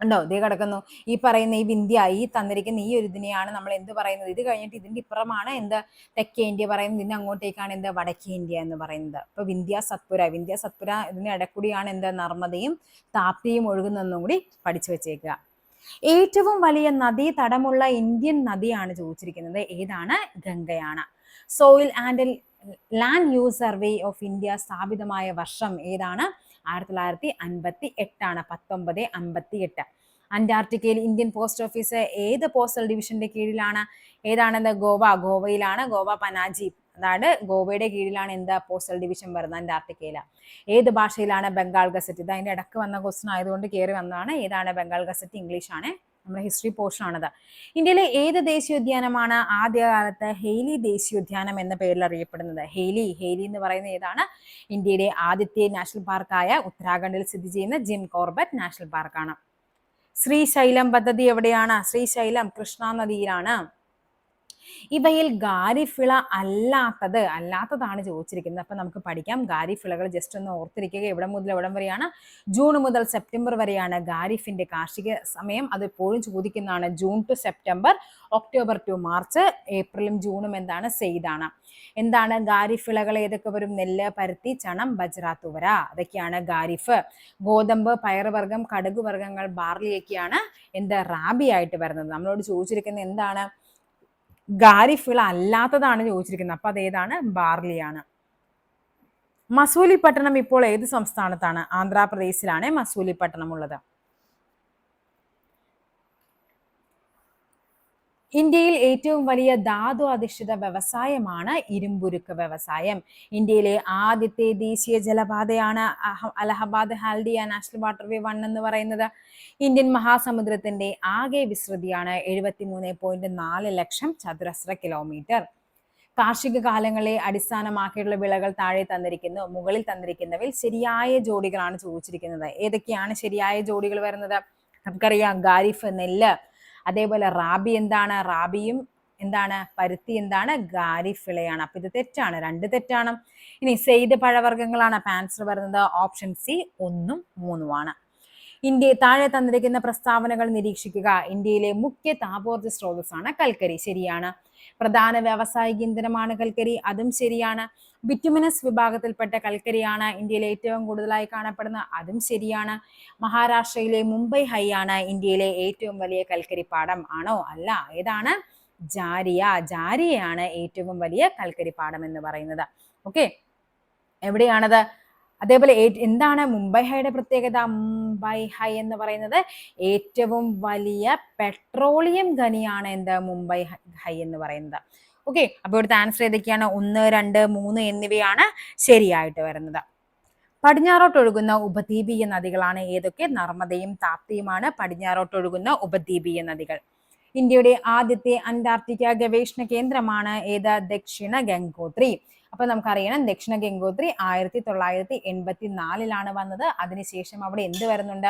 A: ഉണ്ടോ? ഇതേ കിടക്കുന്നു. ഈ പറയുന്ന ഈ വിന്ധ്യ, ഈ തന്നിരിക്കുന്ന ഈ ഒരു ഇതിനെയാണ് നമ്മൾ എന്ത് പറയുന്നത്? ഇത് കഴിഞ്ഞിട്ട് ഇതിന്റെ ഇപ്പുറമാണ് എന്ത്? തെക്കേ ഇന്ത്യ പറയുന്നത്. ഇതിന്റെ അങ്ങോട്ടേക്കാണ് എന്ത്? വടക്കേ ഇന്ത്യ എന്ന് പറയുന്നത്. അപ്പൊ വിന്ധ്യ സത്പുര ഇതിന്റെ ഇടക്കൂടിയാണ് എന്ത്? നർമ്മദയും താപ്തിയും ഒഴുകുന്നതെന്നും കൂടി പഠിച്ചു വെച്ചേക്കുക. ഏറ്റവും വലിയ നദീതടമുള്ള ഇന്ത്യൻ നദിയാണ് ചോദിച്ചിരിക്കുന്നത്, ഏതാണ്? ഗംഗയാണ്. Soil and land use survey of India സ്ഥാപിതമായ വർഷം ഏതാണ്? 1958 1958. അന്റാർട്ടിക്കയിൽ ഇന്ത്യൻ പോസ്റ്റ് ഓഫീസ് ഏത് പോസ്റ്റൽ ഡിവിഷന്റെ കീഴിലാണ്? ഏതാണെന്ന്? ഗോവയിലാണ്. ഗോവ പനാജി, അതായത് ഗോവയുടെ കീഴിലാണ് എന്ത് പോസ്റ്റൽ ഡിവിഷൻ വരുന്നത്? അന്റാർട്ടിക്കയില. ഏത് ഭാഷയിലാണ് ബംഗാൾ ഗസറ്റ്? ഇത് അതിന്റെ ഇടക്ക് വന്ന ക്വസ്റ്റൻ ആയതുകൊണ്ട് കയറി വന്നതാണ്. ഏതാണ് ബംഗാൾ ഗസറ്റ്? ഇംഗ്ലീഷ് ആണ്, നമ്മുടെ ഹിസ്റ്ററി പോർഷൻ ആണത്. ഇന്ത്യയിലെ ഏത് ദേശീയോദ്യാനമാണ് ആദ്യകാലത്ത് ഹെയ്ലി ദേശീയോദ്യാനം എന്ന പേരിൽ അറിയപ്പെടുന്നത്? ഹെയ്ലി എന്ന് പറയുന്നത് ഏതാണ്? ഇന്ത്യയുടെ ആദ്യത്തെ നാഷണൽ പാർക്കായ ഉത്തരാഖണ്ഡിൽ സ്ഥിതി ചെയ്യുന്ന ജിം കോർബറ്റ് നാഷണൽ പാർക്കാണ്. ശ്രീശൈലം പദ്ധതി എവിടെയാണ്? ശ്രീശൈലം കൃഷ്ണ നദിയിലാണ്. ഇവയിൽ ഖാരിഫിള അല്ലാത്തതാണ് ചോദിച്ചിരിക്കുന്നത്. അപ്പൊ നമുക്ക് പഠിക്കാം. ഖാരിഫിളകൾ ജസ്റ്റ് ഒന്ന് ഓർത്തിരിക്കുക. എവിടെ മുതൽ എവിടം വരെയാണ്? ജൂൺ മുതൽ സെപ്റ്റംബർ വരെയാണ് ഖാരിഫിന്റെ കാർഷിക സമയം. അത് എപ്പോഴും ചോദിക്കുന്നതാണ്. June to September, October to March. ഏപ്രിലും ജൂണും എന്താണ്? സെയ്താണ്. എന്താണ് ഖാരിഫിളകൾ? ഏതൊക്കെ വരും? നെല്ല്, പരുത്തി, ചണം, ബജ്ര, തുവര, അതൊക്കെയാണ് ഖാരിഫ്. ഗോതമ്പ്, പയറുവർഗം, കടുക് വർഗ്ഗങ്ങൾ, ബാർലിയൊക്കെയാണ് എന്ത്? റാബി ആയിട്ട് വരുന്നത്. നമ്മളോട് ചോദിച്ചിരിക്കുന്നത് എന്താണ്? ഖാരിഫിള അല്ലാത്തതാണ് ചോദിച്ചിരിക്കുന്നത്. അപ്പൊ അതേതാണ്? ബാർലിയാണ്. മസൂലിപട്ടണം ഇപ്പോൾ ഏത് സംസ്ഥാനത്താണ്? ആന്ധ്രാപ്രദേശിലാണ് മസൂലിപട്ടണം ഉള്ളത്. ഇന്ത്യയിൽ ഏറ്റവും വലിയ ധാതു അധിഷ്ഠിത വ്യവസായമാണ് ഇരുമ്പുരുക്ക് വ്യവസായം. ഇന്ത്യയിലെ ആദ്യത്തെ ദേശീയ ജലപാതയാണ് അലഹബാദ് ഹാൽഡിയ നാഷണൽ വാട്ടർവേ 1 എന്ന് പറയുന്നത്. ഇന്ത്യൻ മഹാസമുദ്രത്തിന്റെ ആകെ വിസ്തൃതിയാണ് 73.4 ലക്ഷം ചതുരശ്ര കിലോമീറ്റർ. കാർഷിക കാലങ്ങളെ അടിസ്ഥാനമാക്കിയുള്ള വിളകൾ താഴെ തന്നിരിക്കുന്നു. മുകളിൽ തന്നിരിക്കുന്നവയിൽ ശരിയായ ജോഡികളാണ് ചോദിച്ചിരിക്കുന്നത്. ഏതൊക്കെയാണ് ശരിയായ ജോഡികൾ വരുന്നത്? നമുക്കറിയാം, ഖാരിഫ് നെല്ല്, അതേപോലെ റാബി എന്താണ്? റാബിയും എന്താണ്? പരുത്തി എന്താണ്? ഖാരിഫിളയാണ്. അപ്പൊ ഇത് തെറ്റാണ്, 2 തെറ്റാണ്. ഇനി സെയ്ദ് പഴവർഗ്ഗങ്ങളാണ്. അപ്പൊ ആൻസർ വരുന്നത് ഓപ്ഷൻ സി 1ഉം 3ഉമാണ്. ഇന്ത്യ താഴെ തന്നിരിക്കുന്ന പ്രസ്താവനകൾ നിരീക്ഷിക്കുക. ഇന്ത്യയിലെ മുഖ്യ താപോർജ്ജ സ്രോതസ്സാണ് കൽക്കരി. ശരിയാണ്. പ്രധാന വ്യാവസായിക ഇന്ധനമാണ് കൽക്കരി. അതും ശരിയാണ്. ബിറ്റുമിനസ് വിഭാഗത്തിൽപ്പെട്ട കൽക്കരിയാണ് ഇന്ത്യയിൽ ഏറ്റവും കൂടുതലായി കാണപ്പെടുന്നത്. അതും ശരിയാണ്. മഹാരാഷ്ട്രയിലെ മുംബൈ ഹൈ ആണ് ഇന്ത്യയിലെ ഏറ്റവും വലിയ കൽക്കരിപ്പാടം. ആണോ? അല്ല. ഏതാണ്? ജാരിയയാണ് ഏറ്റവും വലിയ കൽക്കരിപ്പാടം എന്ന് പറയുന്നത്. ഓക്കെ, എവിടെയാണത്? അതേപോലെ എന്താണ് മുംബൈ ഹൈയുടെ പ്രത്യേകത? മുംബൈ ഹൈ എന്ന് പറയുന്നത് ഏറ്റവും വലിയ പെട്രോളിയം ഖനിയാണ് എന്ത്? മുംബൈ ഹൈ എന്ന് പറയുന്നത്. ഓക്കെ, അപ്പൊ ഇവിടുത്തെ ആൻസർ ഏതൊക്കെയാണ്? 1, 2, 3 എന്നിവയാണ് ശരിയായിട്ട് വരുന്നത്. പടിഞ്ഞാറോട്ടൊഴുകുന്ന ഉപദ്വീപീയ നദികളാണ് ഏതൊക്കെ? നർമ്മദയും താപ്തിയുമാണ് പടിഞ്ഞാറോട്ടൊഴുകുന്ന ഉപദ്വീപീയ നദികൾ. ഇന്ത്യയുടെ ആദ്യത്തെ അന്റാർട്ടിക്ക ഗവേഷണ കേന്ദ്രമാണ് ഏത്? ദക്ഷിണ ഗംഗോത്രി. അപ്പൊ നമുക്കറിയണം, ദക്ഷിണ ഗംഗോത്രി 1984 വന്നത്. അതിനുശേഷം അവിടെ എന്ത് വരുന്നുണ്ട്?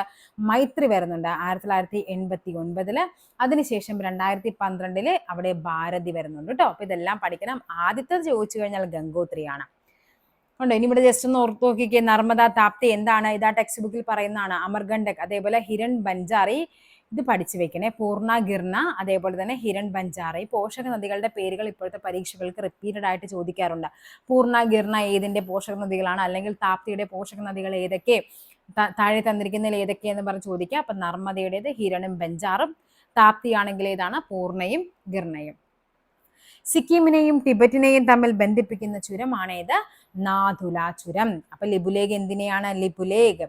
A: മൈത്രി വരുന്നുണ്ട് 1989. അതിനുശേഷം 2012 അവിടെ ഭാരതി വരുന്നുണ്ട് കേട്ടോ. അപ്പൊ ഇതെല്ലാം പഠിക്കണം. ആദ്യത്തെ ചോദിച്ചു കഴിഞ്ഞാൽ ഗംഗോത്രിയാണ്. ഉണ്ട്. ഇനി ഇവിടെ ജസ്റ്റ് ഒന്ന് ഓർത്ത് നോക്കിക്കേ. നർമ്മദ, താപ്തി എന്താണ്? ഇതാ ടെക്സ്റ്റ് ബുക്കിൽ പറയുന്നതാണ്. അമർകണ്ടക്, അതേപോലെ ഹിരൺ ബഞ്ചാറി, ഇത് പഠിച്ചു വെക്കണേ. പൂർണ്ണ, ഗിർണ, അതേപോലെ തന്നെ ഹിരൺ ബഞ്ചാറി. പോഷക നദികളുടെ പേരുകൾ ഇപ്പോഴത്തെ പരീക്ഷകൾക്ക് റിപ്പീറ്റഡ് ആയിട്ട് ചോദിക്കാറുണ്ട്. പൂർണ്ണ, ഗിർണ ഏതിന്റെ പോഷക നദികളാണ്? അല്ലെങ്കിൽ താപ്തിയുടെ പോഷക നദികൾ ഏതൊക്കെ? താഴെ തന്നിരിക്കുന്നതിൽ ഏതൊക്കെ എന്ന് പറഞ്ഞ് ചോദിക്കുക. അപ്പൊ നർമ്മദയുടേത് ഹിരണും ബഞ്ചാറും, താപ്തി ആണെങ്കിൽ ഏതാണ്? പൂർണ്ണയും ഗിർണയും. സിക്കിമിനെയും ടിബറ്റിനെയും തമ്മിൽ ബന്ധിപ്പിക്കുന്ന ചുരമാണ് ഏത്? നാഥുല ചുരം. അപ്പൊ ലിപുലേഖ് എന്തിനെയാണ്? ലിപുലേഖ്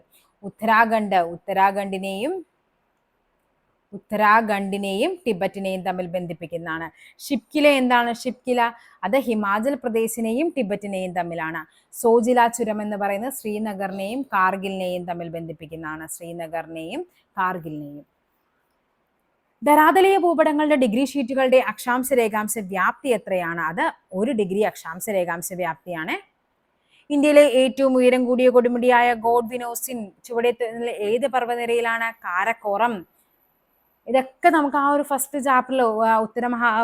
A: ഉത്തരാഖണ്ഡിനെയും ടിബറ്റിനെയും തമ്മിൽ ബന്ധിപ്പിക്കുന്നതാണ്. ഷിപ്കില എന്താണ്? ഷിപ്കില അത് ഹിമാചൽ പ്രദേശിനെയും ടിബറ്റിനെയും തമ്മിലാണ്. സോജില ചുരം എന്ന് പറയുന്നത് ശ്രീനഗറിനെയും കാർഗിലിനെയും തമ്മിൽ ബന്ധിപ്പിക്കുന്നതാണ്. ശ്രീനഗറിനെയും കാർഗിലിനെയും. ധരാതലീയ ഭൂപടങ്ങളുടെ ഡിഗ്രി ഷീറ്റുകളുടെ അക്ഷാംശ രേഖാംശ വ്യാപ്തി എത്രയാണ്? അത് 1 ഡിഗ്രി അക്ഷാംശ രേഖാംശ വ്യാപ്തിയാണ്. ഇന്ത്യയിലെ ഏറ്റവും ഉയരം കൂടിയ കൊടുമുടിയായ ഗോഡ്വിനോസിൻ ചുവടെ ഏത് പർവ്വതനിരയിലാണ്? കാരക്കോറം. ഇതൊക്കെ നമുക്ക് ആ ഒരു ഫസ്റ്റ് ചാപ്റ്ററിൽ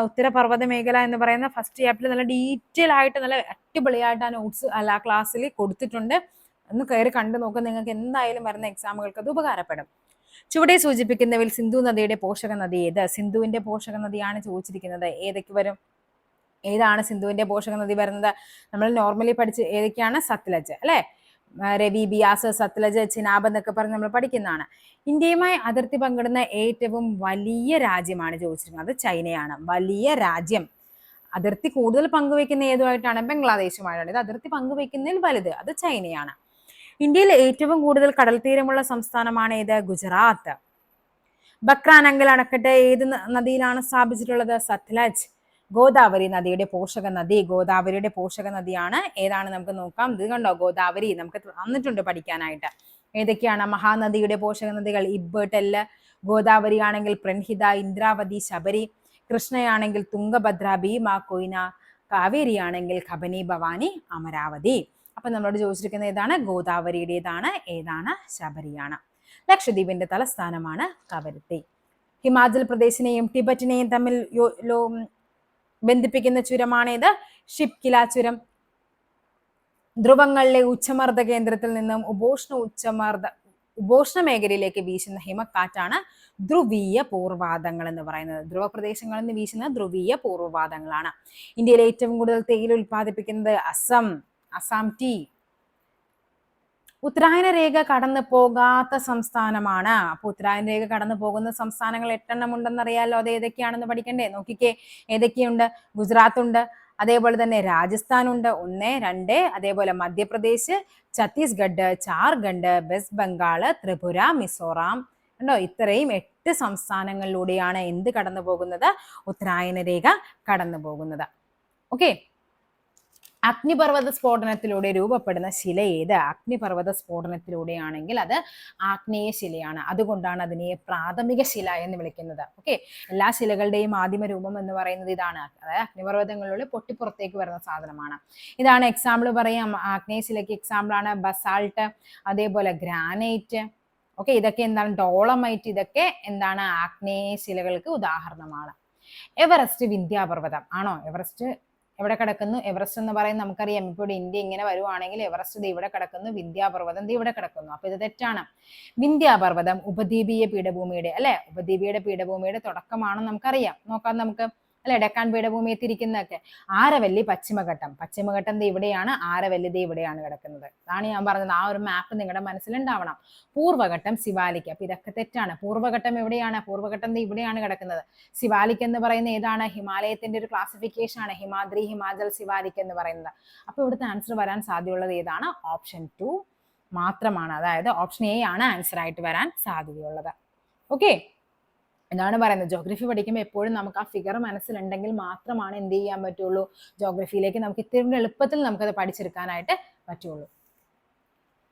A: ഉത്തര പർവ്വത മേഖല എന്ന് പറയുന്ന ഫസ്റ്റ് ചാപ്റ്ററിൽ നല്ല ഡീറ്റെയിൽ ആയിട്ട് നല്ല അടിപൊളിയായിട്ട് ആ നോട്ട്സ് ആ ക്ലാസ്സിൽ കൊടുത്തിട്ടുണ്ട്. ഒന്ന് കയറി കണ്ടു നോക്കുക. നിങ്ങൾക്ക് എന്തായാലും വരുന്ന എക്സാമുകൾക്ക് അത് ഉപകാരപ്പെടും. ചുവടെ സൂചിപ്പിക്കുന്നവയിൽ സിന്ധു നദിയുടെ പോഷക നദി ഏത്? സിന്ധുവിന്റെ പോഷക നദിയാണ് ചോദിച്ചിരിക്കുന്നത്. ഏതൊക്കെ വരും? ഏതാണ് സിന്ധുവിന്റെ പോഷക നദി വരുന്നത്? നമ്മൾ നോർമലി പഠിച്ച് ഏതൊക്കെയാണ്? സത്ലജ് അല്ലെ, രവി, ബിയാസ്, സത്ലജ്, ചിനാബ് എന്നൊക്കെ പറഞ്ഞ് നമ്മൾ പഠിക്കുന്നതാണ്. ഇന്ത്യയുമായി അതിർത്തി പങ്കിടുന്ന ഏറ്റവും വലിയ രാജ്യമാണ് ചോദിച്ചിരിക്കുന്നത്, അത് ചൈനയാണ്. വലിയ രാജ്യം. അതിർത്തി കൂടുതൽ പങ്കുവെക്കുന്ന ഏതുമായിട്ടാണ്? ബംഗ്ലാദേശുമായിട്ടാണ്. ഇത് അതിർത്തി പങ്കുവെക്കുന്നതിൽ വലുത്, അത് ചൈനയാണ്. ഇന്ത്യയിൽ ഏറ്റവും കൂടുതൽ കടൽ തീരമുള്ള സംസ്ഥാനമാണ് ഏത്? ഗുജറാത്ത്. ബക്രാനങ്കൽ അണക്കെട്ട് ഏത് നദിയിലാണ് സ്ഥാപിച്ചിട്ടുള്ളത്? സത്ലജ്. ഗോദാവരി നദിയുടെ പോഷക നദി. ഗോദാവരിയുടെ പോഷക നദിയാണ് ഏതാണ്? നമുക്ക് നോക്കാം. ഇത് കണ്ടോ, ഗോദാവരി നമുക്ക് തന്നിട്ടുണ്ട് പഠിക്കാനായിട്ട്. ഏതൊക്കെയാണ് മഹാനദിയുടെ പോഷക നദികൾ? ഇബ്, ടെല്ല്. ഗോദാവരി ആണെങ്കിൽ പ്രൺഹിത, ഇന്ദ്രാവതി, ശബരി. കൃഷ്ണയാണെങ്കിൽ തുംഗഭദ്ര, ഭീമ, കൊയ്ന. കാവേരി ആണെങ്കിൽ കബനി, ഭവാനി, അമരാവതി. അപ്പൊ നമ്മളോട് ചോദിച്ചിരിക്കുന്നത് ഏതാണ്? ഗോദാവരിയുടേതാണ്. ഏതാണ്? ശബരിയാണ്. ലക്ഷദ്വീപിന്റെ തലസ്ഥാനമാണ് കവരത്തി. ഹിമാചൽ പ്രദേശിനെയും ടിബറ്റിനെയും തമ്മിൽ ബന്ധിപ്പിക്കുന്ന ചുരമാണേത്? ഷിപ്കില ചുരം. ധ്രുവങ്ങളിലെ ഉച്ചമർദ്ദ കേന്ദ്രത്തിൽ നിന്നും ഉപോഷ്ണ മേഖലയിലേക്ക് വീശുന്ന ഹിമക്കാറ്റാണ് ധ്രുവീയ പൂർവാതങ്ങൾ എന്ന് പറയുന്നത്. ധ്രുവ പ്രദേശങ്ങളിൽ നിന്ന് വീശുന്ന ധ്രുവീയ പൂർവ്വപാതങ്ങളാണ്. ഇന്ത്യയിൽ ഏറ്റവും കൂടുതൽ തേയില ഉൽപ്പാദിപ്പിക്കുന്നത് അസം ടീ. ഉത്തരായന രേഖ കടന്നു പോകാത്ത സംസ്ഥാനമാണ്. അപ്പൊ ഉത്തരായന രേഖ കടന്നു പോകുന്ന സംസ്ഥാനങ്ങൾ 8 ഉണ്ടെന്നറിയാലോ. അത് ഏതൊക്കെയാണെന്ന് പഠിക്കണ്ടേ? നോക്കിക്കേ, ഏതൊക്കെയുണ്ട്? ഗുജറാത്ത് ഉണ്ട്, അതേപോലെ തന്നെ രാജസ്ഥാൻ ഉണ്ട് 1, 2, അതേപോലെ മധ്യപ്രദേശ്, ഛത്തീസ്ഗഡ്, ജാർഖണ്ഡ്, വെസ്റ്റ് ബംഗാള്, ത്രിപുര, മിസോറാം. ഉണ്ടോ? ഇത്രയും 8 സംസ്ഥാനങ്ങളിലൂടെയാണ് എന്ത് കടന്നു പോകുന്നത്? ഉത്തരായന രേഖ കടന്നു പോകുന്നത്. ഓക്കെ. അഗ്നിപർവ്വത സ്ഫോടനത്തിലൂടെ രൂപപ്പെടുന്ന ശില ഏത്? അഗ്നിപർവ്വത സ്ഫോടനത്തിലൂടെയാണെങ്കിൽ അത് ആഗ്നേയ ശിലയാണ്. അതുകൊണ്ടാണ് അതിനെ പ്രാഥമിക ശില എന്ന് വിളിക്കുന്നത്. ഓക്കെ. എല്ലാ ശിലകളുടെയും ആദിമ രൂപം എന്ന് പറയുന്നത് ഇതാണ്. അതായത് അഗ്നിപർവ്വതങ്ങളിലൂടെ പൊട്ടിപ്പുറത്തേക്ക് വരുന്ന സാധനമാണ്. ഇതാണ് എക്സാമ്പിൾ പറയാം. ആഗ്നേയ ശിലയ്ക്ക് എക്സാമ്പിൾ ആണ് ബസാൾട്ട്, അതേപോലെ ഗ്രാനൈറ്റ്. ഓക്കെ. ഇതൊക്കെ എന്താണ്? ഡോളമൈറ്റ്. ഇതൊക്കെ എന്താണ്? ആഗ്നേയ ശിലകൾക്ക് ഉദാഹരണമാണ്. എവറസ്റ്റ് വിന്ധ്യാപർവ്വതം ആണോ? എവറസ്റ്റ് എവിടെ കിടക്കുന്നു? എവറസ്റ്റ് എന്ന് പറയുന്നത് നമുക്കറിയാം. ഇപ്പോൾ ഇന്ത്യ ഇങ്ങനെ വരുവാണെങ്കിൽ എവറസ്റ്റ് ഇവിടെ കിടക്കുന്നു, വിന്ധ്യാപർവ്വതം ഇവിടെ കിടക്കുന്നു. അപ്പൊ ഇത് തെറ്റാണ്. വിന്ധ്യാപർവ്വതം ഉപദ്വീപീയ പീഠഭൂമിയുടെ ഉപദ്വീപീയ പീഠഭൂമിയുടെ തുടക്കമാണെന്ന് നമുക്കറിയാം. നോക്കാം നമുക്ക്. അല്ലെ, ഡെക്കാൻ പീഠഭൂമിയെ തിരിക്കുന്നതൊക്കെ. ആരവല്ലി പശ്ചിമഘട്ടം. പശ്ചിമഘട്ടം ഇവിടെയാണ്, ആരവല്ലി ഇവിടെയാണ് കിടക്കുന്നത്. അതാണ് ഞാൻ പറഞ്ഞത്. ആ ഒരു മാപ്പ് നിങ്ങളുടെ മനസ്സിലുണ്ടാവണം. പൂർവ്വഘട്ടം സിവാലിക്. അപ്പൊ ഇതൊക്കെ തെറ്റാണ്. പൂർവ്വഘട്ടം എവിടെയാണ്? പൂർവ്വഘട്ടം ഇവിടെയാണ് കിടക്കുന്നത്. സിവാലിക് എന്ന് പറയുന്നത് ഏതാണ്? ഹിമാലയത്തിന്റെ ഒരു ക്ലാസിഫിക്കേഷൻ ആണ്. ഹിമാദ്രി, ഹിമാചൽ, സിവാലിക് എന്ന് പറയുന്നത്. അപ്പൊ ഇവിടുത്തെ ആൻസർ വരാൻ സാധ്യതയുള്ളത് ഏതാണ്? ഓപ്ഷൻ 2 മാത്രമാണ്. അതായത് ഓപ്ഷൻ എ ആണ് ആൻസർ ആയിട്ട് വരാൻ സാധ്യതയുള്ളത്. ഓക്കെ. എന്താണ് പറയുന്നത്? ജോഗ്രഫി പഠിക്കുമ്പോൾ എപ്പോഴും നമുക്ക് ആ ഫിഗർ മനസ്സിലുണ്ടെങ്കിൽ മാത്രമാണ് എന്ത് ചെയ്യാൻ പറ്റുള്ളൂ? ജോഗ്രഫിയിലേക്ക് നമുക്ക് ഇത്തിരി എളുപ്പത്തിൽ നമുക്കത് പഠിച്ചെടുക്കാനായിട്ട് പറ്റുള്ളൂ.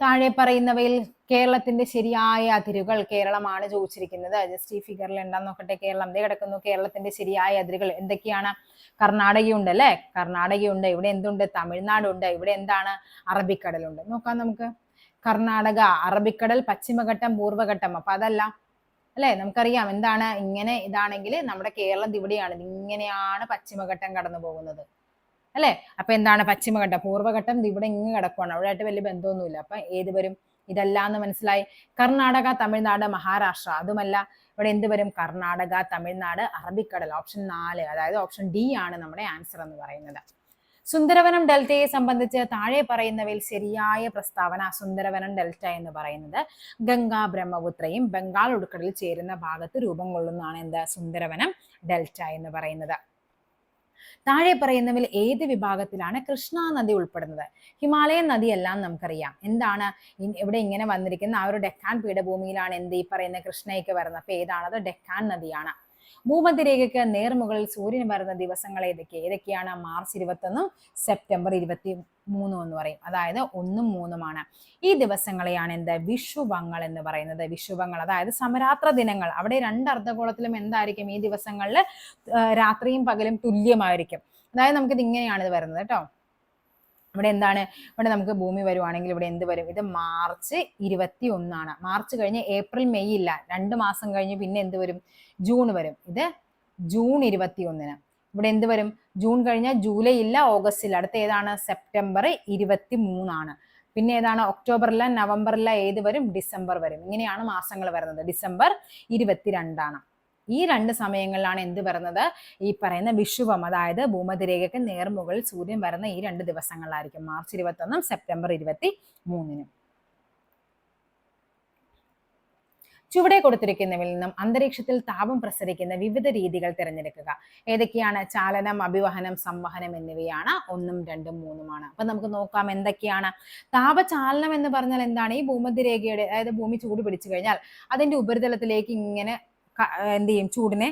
A: താഴെ പറയുന്നവയിൽ കേരളത്തിന്റെ ശരിയായ അതിരുകൾ? കേരളമാണ് ചോദിച്ചിരിക്കുന്നത്. ജസ്റ്റ് ഈ ഫിഗറിൽ എന്താന്ന് നോക്കട്ടെ. കേരളം കിടക്കുന്നു. കേരളത്തിന്റെ ശരിയായ അതിരുകൾ എന്തൊക്കെയാണ്? കർണാടകയുണ്ട് അല്ലെ? കർണാടകയുണ്ട്. ഇവിടെ എന്തുണ്ട്? തമിഴ്നാടുണ്ട്. ഇവിടെ എന്താണ്? അറബിക്കടലുണ്ട്. നോക്കാം നമുക്ക്. കർണാടക, അറബിക്കടൽ, പശ്ചിമഘട്ടം, പൂർവ്വഘട്ടം. അപ്പൊ അതല്ല അല്ലെ? നമുക്കറിയാം എന്താണ്. ഇങ്ങനെ ഇതാണെങ്കിൽ നമ്മുടെ കേരളം ഇവിടെയാണ്. ഇങ്ങനെയാണ് പശ്ചിമഘട്ടം കടന്നു പോകുന്നത് അല്ലെ? അപ്പൊ എന്താണ് പശ്ചിമഘട്ടം? പൂർവ്വഘട്ടം ഇവിടെ ഇങ്ങ് കിടക്കുവാണ്. അവിടെ ആയിട്ട് വലിയ ബന്ധമൊന്നുമില്ല. അപ്പൊ ഏത് വരും? ഇതല്ലാന്ന് മനസ്സിലായി. കർണാടക, തമിഴ്നാട്, മഹാരാഷ്ട്ര. അതുമല്ല. ഇവിടെ എന്ത് വരും? കർണാടക, തമിഴ്നാട്, അറബിക്കടൽ. ഓപ്ഷൻ 4, അതായത് ഓപ്ഷൻ ഡി ആണ് നമ്മുടെ ആൻസർ എന്ന് പറയുന്നത്. സുന്ദരവനം ഡെൽറ്റയെ സംബന്ധിച്ച് താഴെ പറയുന്നവയിൽ ശരിയായ പ്രസ്താവന? സുന്ദരവനം ഡെൽറ്റ എന്ന് പറയുന്നത് ഗംഗാ ബ്രഹ്മപുത്രയും ബംഗാൾ ഉൾക്കടലിൽ ചേരുന്ന ഭാഗത്ത് രൂപം കൊള്ളുന്നതാണ് എന്ത്? സുന്ദരവനം ഡെൽറ്റ എന്ന് പറയുന്നത്. താഴെ പറയുന്നവയിൽ ഏത് വിഭാഗത്തിലാണ് കൃഷ്ണ നദി ഉൾപ്പെടുന്നത്? ഹിമാലയൻ നദിയെല്ലാം നമുക്കറിയാം. എന്താണ് ഇവിടെ ഇങ്ങനെ വന്നിരിക്കുന്ന ആ ഒരു ഡെക്കാൻ പീഠഭൂമിയിലാണ് എന്ത് ഈ പറയുന്ന കൃഷ്ണയ്ക്ക് വരുന്നത്. അപ്പൊ ഏതാണത്? ഡെക്കാൻ നദിയാണ്. ഭൂമധ്യരേഖയ്ക്ക് നേർമുകളിൽ സൂര്യൻ വരുന്ന ദിവസങ്ങൾ ഏതൊക്കെയാണ്? മാർച്ച് 21, സെപ്റ്റംബർ 23 എന്ന് പറയും. അതായത് 1ഉം 3ഉമാണ്. ഈ ദിവസങ്ങളെയാണ് എന്ത്? വിഷുവങ്ങൾ എന്ന് പറയുന്നത്. വിഷുവങ്ങൾ അതായത് സമരാത്ര ദിനങ്ങൾ. അവിടെ 2 അർദ്ധഗോളത്തിലും എന്തായിരിക്കും? ഈ ദിവസങ്ങളിൽ രാത്രിയും പകലും തുല്യമായിരിക്കും. അതായത് നമുക്കിത് ഇങ്ങനെയാണ് ഇത് വരുന്നത് കേട്ടോ. ഇവിടെ എന്താണ്? ഇവിടെ നമുക്ക് ഭൂമി വരുവാണെങ്കിൽ ഇവിടെ എന്ത് വരും? ഇത് മാർച്ച് 21. മാർച്ച് കഴിഞ്ഞ് ഏപ്രിൽ, മെയ് ഇല്ല. 2 മാസം കഴിഞ്ഞ് പിന്നെ എന്ത് വരും? ജൂൺ വരും. ഇത് ജൂൺ 21. ഇവിടെ എന്ത് വരും? ജൂൺ കഴിഞ്ഞാൽ ജൂലൈ ഇല്ല, ഓഗസ്റ്റ് ഇല്ല. അടുത്ത ഏതാണ്? സെപ്റ്റംബർ 23. പിന്നെ ഏതാണ്? ഒക്ടോബറില്ല, നവംബറില്ല. ഏത് വരും? ഡിസംബർ വരും. ഇങ്ങനെയാണ് മാസങ്ങൾ വരുന്നത്. ഡിസംബർ 22. ഈ 2 സമയങ്ങളിലാണ് എന്ത് വരുന്നത്, ഈ പറയുന്ന വിഷുവം, അതായത് ഭൂമധ്യരേഖയ്ക്ക് നേർമുകളിൽ സൂര്യൻ വരുന്ന ഈ 2 ദിവസങ്ങളിലായിരിക്കും, മാർച്ച് 21 സെപ്റ്റംബർ 23. ചുവടെ കൊടുത്തിരിക്കുന്നവയിൽ നിന്നും അന്തരീക്ഷത്തിൽ താപം പ്രസരിക്കുന്ന വിവിധ രീതികൾ തിരഞ്ഞെടുക്കുക. ഏതൊക്കെയാണ്? ചാലനം, അഭിവഹനം, സംവഹനം എന്നിവയാണ്. 1, 2, 3 അപ്പൊ നമുക്ക് നോക്കാം എന്തൊക്കെയാണ്. താപചാലനം എന്ന് പറഞ്ഞാൽ എന്താണ്? ഈ ഭൂമധ്യരേഖയുടെ, അതായത് ഭൂമി ചൂട് പിടിച്ചു കഴിഞ്ഞാൽ അതിന്റെ ഉപരിതലത്തിലേക്ക് ഇങ്ങനെ എന്ത് ചെയ്യും, ചൂടിനെ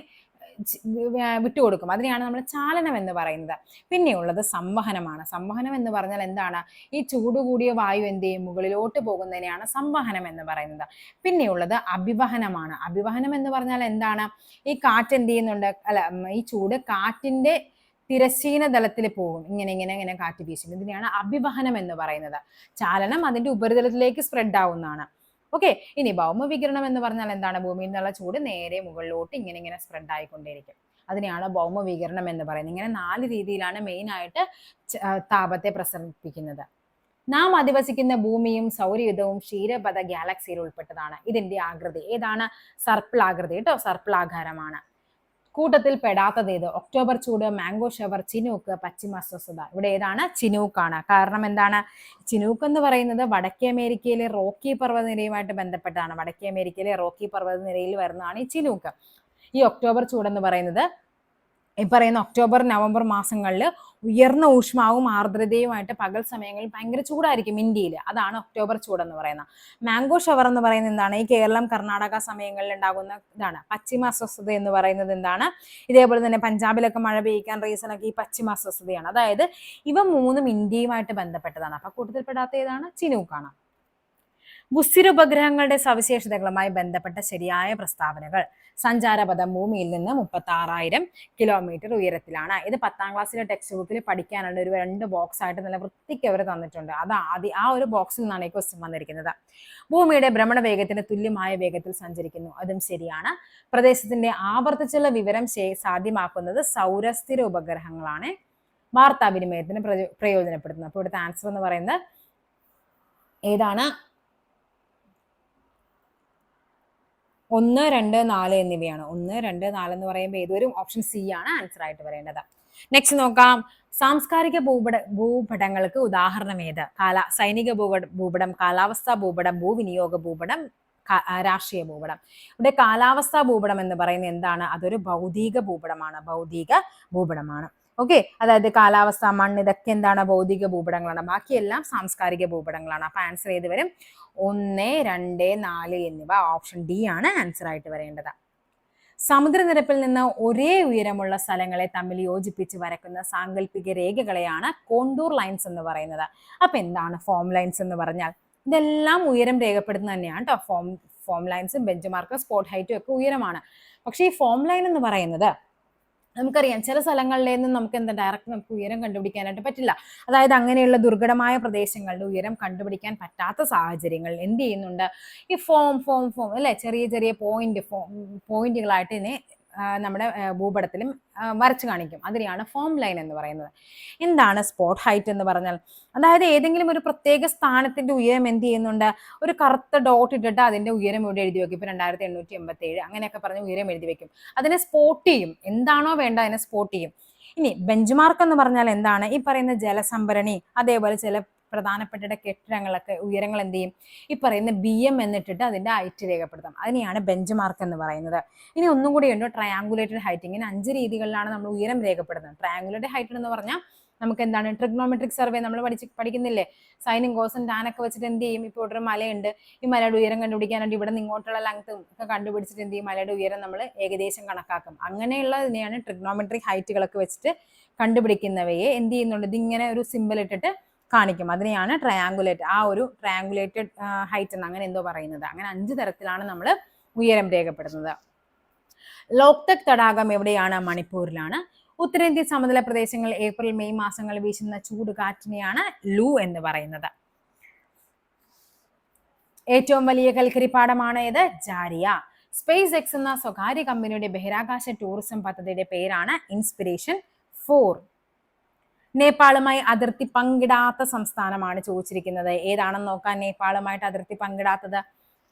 A: വിട്ടുകൊടുക്കും. അതിനെയാണ് നമ്മൾ ചാലനം എന്ന് പറയുന്നത്. പിന്നെയുള്ളത് സംവഹനമാണ്. സംവഹനം എന്ന് പറഞ്ഞാൽ എന്താണ്? ഈ ചൂട് കൂടിയ വായു എന്ത് ചെയ്യും, മുകളിലോട്ട് പോകുന്നതിനെയാണ് സംവഹനം എന്ന് പറയുന്നത്. പിന്നെയുള്ളത് അഭിവഹനമാണ്. അഭിവഹനം എന്ന് പറഞ്ഞാൽ എന്താണ്? ഈ കാറ്റ് എന്ത് ചെയ്യുന്നുണ്ട്, അല്ല, ഈ ചൂട് കാറ്റിന്റെ തിരശ്ചീന തലത്തിൽ പോകും, ഇങ്ങനെ ഇങ്ങനെ ഇങ്ങനെ കാറ്റ് വീശും. ഇതിനെയാണ് അഭിവഹനം എന്ന് പറയുന്നത്. ചാലനം അതിന്റെ ഉപരിതലത്തിലേക്ക് സ്പ്രെഡ് ആവുന്നതാണ്. ഓക്കെ. ഇനി ഭൗമവികിരണം എന്ന് പറഞ്ഞാൽ എന്താണ്? ഭൂമിയിൽ നിന്നുള്ള ചൂട് നേരെ മുകളിലോട്ട് ഇങ്ങനെ ഇങ്ങനെ സ്പ്രെഡ് ആയിക്കൊണ്ടേയിരിക്കും. അതിനെയാണ് ഭൗമവികിരണം എന്ന് പറയുന്നത്. ഇങ്ങനെ 4 രീതിയിലാണ് മെയിൻ ആയിട്ട് താപത്തെ പ്രസരിപ്പിക്കുന്നത്. നാം അധിവസിക്കുന്ന ഭൂമിയും സൗരയുധവും ക്ഷീരപഥ ഗാലക്സിയിൽ ഉൾപ്പെട്ടതാണ്. ഇതിന്റെ ആകൃതി ഏതാണ്? സർപ്പിൾ ആകൃതി കേട്ടോ, സർപ്പിൾ ആകാരമാണ്. കൂട്ടത്തിൽ പെടാത്തത് ഏത്? ഒക്ടോബർ ചൂട്, മാംഗോ ഷവർ, ചിനൂക്ക്, പശ്ചിമ അസ്വസ്ഥത. ഇവിടെ ഏതാണ്? ചിനൂക്കാണ്. കാരണം എന്താണ്? ചിനൂക്ക് എന്ന് പറയുന്നത് വടക്കേ അമേരിക്കയിലെ റോക്കി പർവ്വതനിരയുമായിട്ട് ബന്ധപ്പെട്ടാണ്. വടക്കേ അമേരിക്കയിലെ റോക്കി പർവ്വതനിരയിൽ വരുന്നതാണ് ഈ ചിനൂക്ക്. ഈ ഒക്ടോബർ ചൂടെന്ന് പറയുന്നത് ഈ പറയുന്ന ഒക്ടോബർ നവംബർ മാസങ്ങളിൽ ഉയർന്ന ഊഷ്മാവും ആർദ്രതയുമായിട്ട് പകൽ സമയങ്ങളിൽ ഭയങ്കര ചൂടായിരിക്കും ഇന്ത്യയിൽ. അതാണ് ഒക്ടോബർ ചൂടെന്ന് പറയുന്നത്. മാംഗോ ഷവർ എന്ന് പറയുന്നത് എന്താണ്? ഈ കേരളം കർണാടക സമയങ്ങളിൽ ഉണ്ടാകുന്ന ഇതാണ്. പശ്ചിമ അസ്വസ്ഥത എന്ന് പറയുന്നത് എന്താണ്? ഇതേപോലെ തന്നെ പഞ്ചാബിലൊക്കെ മഴ പെയ്യിക്കാൻ റീസൺ ഒക്കെ ഈ പശ്ചിമ അസ്വസ്ഥതയാണ്. അതായത് ഇവ 3ഉം ഇന്ത്യയുമായിട്ട് ബന്ധപ്പെട്ടതാണ്. അപ്പൊ കൂട്ടത്തിൽപ്പെടാത്ത ഏതാണ്? ചിനൂക്കാണ്. ഉപഗ്രഹങ്ങളുടെ സവിശേഷതകളുമായി ബന്ധപ്പെട്ട ശരിയായ പ്രസ്താവനകൾ. സഞ്ചാരപഥം ഭൂമിയിൽ നിന്ന് 36,000 കിലോമീറ്റർ ഉയരത്തിലാണ്. ഇത് 10ാം ക്ലാസ്സിലെ ടെക്സ്റ്റ് ബുക്കിൽ പഠിക്കാനുള്ള ഒരു 2 ബോക്സ് ആയിട്ട് നല്ല വൃത്തിക്ക് അവർ തന്നിട്ടുണ്ട്. അത് ആ ഒരു ബോക്സിൽ നിന്നാണ് ഈ ക്വസ്റ്റ്യൻ വന്നിരിക്കുന്നത്. ഭൂമിയുടെ ഭ്രമണ വേഗത്തിന് തുല്യമായ വേഗത്തിൽ സഞ്ചരിക്കുന്നു. അതും ശരിയാണ്. പ്രദേശത്തിന്റെ ആവർത്തിച്ചുള്ള വിവരം സാധ്യമാക്കുന്നത് സൗരസ്ഥിര ഉപഗ്രഹങ്ങളാണ് വാർത്താവിനിമയത്തിന് പ്രയോജനപ്പെടുത്തുന്നത്. അപ്പോൾ ഇവിടുത്തെ ആൻസർ എന്ന് പറയുന്നത് ഏതാണ്? 1, 2, 4 എന്നിവയാണ്. 1, 2, 4 എന്ന് പറയുമ്പോൾ ഏതൊരു ഓപ്ഷൻ സി ആണ് ആൻസർ ആയിട്ട് വരേണ്ടത്. നെക്സ്റ്റ് നോക്കാം. സാംസ്കാരിക ഭൂപടങ്ങൾക്ക് ഉദാഹരണം ഏത്? സൈനിക ഭൂപടം, കാലാവസ്ഥാ ഭൂപടം, ഭൂവിനിയോഗ ഭൂപടം, രാഷ്ട്രീയ ഭൂപടം. ഇവിടെ കാലാവസ്ഥാ ഭൂപടം എന്ന് പറയുന്നത് എന്താണ്? അതൊരു ഭൗതിക ഭൂപടമാണ്. ഭൗതിക ഭൂപടമാണ്. ഓക്കെ. അതായത് കാലാവസ്ഥ, മണ്ണ്, ഇതൊക്കെ എന്താണ്? ഭൗതിക ഭൂപടങ്ങളാണ്. ബാക്കിയെല്ലാം സാംസ്കാരിക ഭൂപടങ്ങളാണ്. അപ്പൊ ആൻസർ ചെയ്ത് വരും 1, 2, 4 എന്നിവ. ഓപ്ഷൻ ഡി ആണ് ആൻസർ ആയിട്ട് വരേണ്ടത്. സമുദ്രനിരപ്പിൽ നിന്ന് ഒരേ ഉയരമുള്ള സ്ഥലങ്ങളെ തമ്മിൽ യോജിപ്പിച്ച് വരക്കുന്ന സാങ്കല്പിക രേഖകളെയാണ് കോണ്ടൂർ ലൈൻസ് എന്ന് പറയുന്നത്. അപ്പൊ എന്താണ് ഫോം ലൈൻസ് എന്ന് പറഞ്ഞാൽ? ഇതെല്ലാം ഉയരം രേഖപ്പെടുത്തുന്നത് തന്നെയാണ് കേട്ടോ. ഫോം ലൈൻസും ബെഞ്ച് മാർക്ക്, സ്പോട്ട് ഹൈറ്റും ഒക്കെ ഉയരമാണ്. പക്ഷേ ഈ ഫോം ലൈൻ എന്ന് പറയുന്നത് നമുക്കറിയാം ചില സ്ഥലങ്ങളിലേന്നും നമുക്ക് എന്താ ഡയറക്റ്റ് നമുക്ക് ഉയരം കണ്ടുപിടിക്കാനായിട്ട് പറ്റില്ല. അതായത് അങ്ങനെയുള്ള ദുർഘടമായ പ്രദേശങ്ങളുടെ ഉയരം കണ്ടുപിടിക്കാൻ പറ്റാത്ത സാഹചര്യങ്ങളിൽ എന്ത് ചെയ്യുന്നുണ്ട്? ഈ ഫോം അല്ലെ, ചെറിയ ചെറിയ പോയിന്റുകളായിട്ട് ഇതിനെ നമ്മുടെ ഭൂപടത്തിലും വരച്ചു കാണിക്കും. അതിനെയാണ് ഫോം ലൈൻ എന്ന് പറയുന്നത്. എന്താണ് സ്പോട്ട് ഹൈറ്റ് എന്ന് പറഞ്ഞാൽ? അതായത് ഏതെങ്കിലും ഒരു പ്രത്യേക സ്ഥാനത്തിന്റെ ഉയരം എന്ത് ചെയ്യുന്നുണ്ട്? ഒരു കറുത്ത ഡോട്ട് ഇട്ടിട്ട് അതിന്റെ ഉയരം ഇവിടെ എഴുതി വെക്കും. ഇപ്പൊ 2887 അങ്ങനെയൊക്കെ പറഞ്ഞ് ഉയരം എഴുതി വെക്കും. അതിനെ സ്പോട്ട് ചെയ്യും. എന്താണോ വേണ്ട അതിനെ സ്പോട്ട് ചെയ്യും. ഇനി ബെഞ്ച് മാർക്ക് എന്ന് പറഞ്ഞാൽ എന്താണ്? ഈ പറയുന്ന ജലസംഭരണി, അതേപോലെ ചില പ്രധാനപ്പെട്ട കെട്ടിടങ്ങളൊക്കെ ഉയരങ്ങൾ എന്ത് ചെയ്യും? ഈ പറയുന്ന BM എന്നിട്ടിട്ട് അതിന്റെ ഹൈറ്റ് രേഖപ്പെടുത്താം. അതിനെയാണ് ബെഞ്ച് മാർക്ക് എന്ന് പറയുന്നത്. ഇനി ഒന്നും കൂടി ഉണ്ട്, ട്രയാങ്കുലേറ്റഡ് ഹൈറ്റ്. ഇങ്ങനെ 5 രീതികളിലാണ് നമ്മൾ ഉയരം രേഖപ്പെടുന്നത്. ട്രയാങ്കുലേറ്റഡ് ഹൈറ്റ് എന്ന് പറഞ്ഞാൽ നമുക്ക് എന്താണ്? ട്രിഗ്നോമെട്രിക് സർവേ നമ്മൾ പഠിക്കുന്നില്ലേ? സൈനും കോസും ടാനൊക്കെ വെച്ചിട്ട് എന്ത് ചെയ്യും? ഇപ്പോൾ ഇവിടെ ഒരു മലയുണ്ട്, ഈ മലയുടെ ഉയരം കണ്ടുപിടിക്കാനായിട്ട് ഇവിടെ നിന്ന് ഇങ്ങോട്ടുള്ള ലെങ്ത്തും ഒക്കെ കണ്ടുപിടിച്ചിട്ട് എന്ത് ചെയ്യും? മലയുടെ ഉയരം നമ്മൾ ഏകദേശം കണക്കാക്കും. അങ്ങനെയുള്ളതിനെയാണ് ട്രിഗ്നോമെട്രിക് ഹൈറ്റുകളൊക്കെ വെച്ചിട്ട് കണ്ടുപിടിക്കുന്നവയെ എന്ത് ചെയ്യുന്നുണ്ട്? ഇതിങ്ങനെ ഒരു സിമ്പിൾ ഇട്ടിട്ട് കാണിക്കും. അതിനെയാണ് ട്രയാങ്കുലേറ്റഡ് ഹൈറ്റ് എന്ന് അങ്ങനെ എന്തോ പറയുന്നത്. അങ്ങനെ 5 തരത്തിലാണ് നമ്മൾ ഉയരം രേഖപ്പെടുന്നത്. ലോക്തക് തടാകം എവിടെയാണ്? മണിപ്പൂരിലാണ്. ഉത്തരേന്ത്യൻ സമതല പ്രദേശങ്ങളിൽ ഏപ്രിൽ മെയ് മാസങ്ങളിൽ വീശുന്ന ചൂട് കാറ്റിനെയാണ് ലൂ എന്ന് പറയുന്നത്. ഏറ്റവും വലിയ കൽക്കരിപ്പാടമാണ് ഏത്? ജാരിയ. സ്പേസ് എക്സ് എന്ന സ്വകാര്യ കമ്പനിയുടെ ബഹിരാകാശ ടൂറിസം പദ്ധതിയുടെ പേരാണ് ഇൻസ്പിരേഷൻ 4. നേപ്പാളുമായി അതിർത്തി പങ്കിടാത്ത സംസ്ഥാനമാണ് ചോദിച്ചിരിക്കുന്നത്. ഏതാണെന്ന് നോക്കാൻ. നേപ്പാളുമായിട്ട് അതിർത്തി പങ്കിടാത്തത്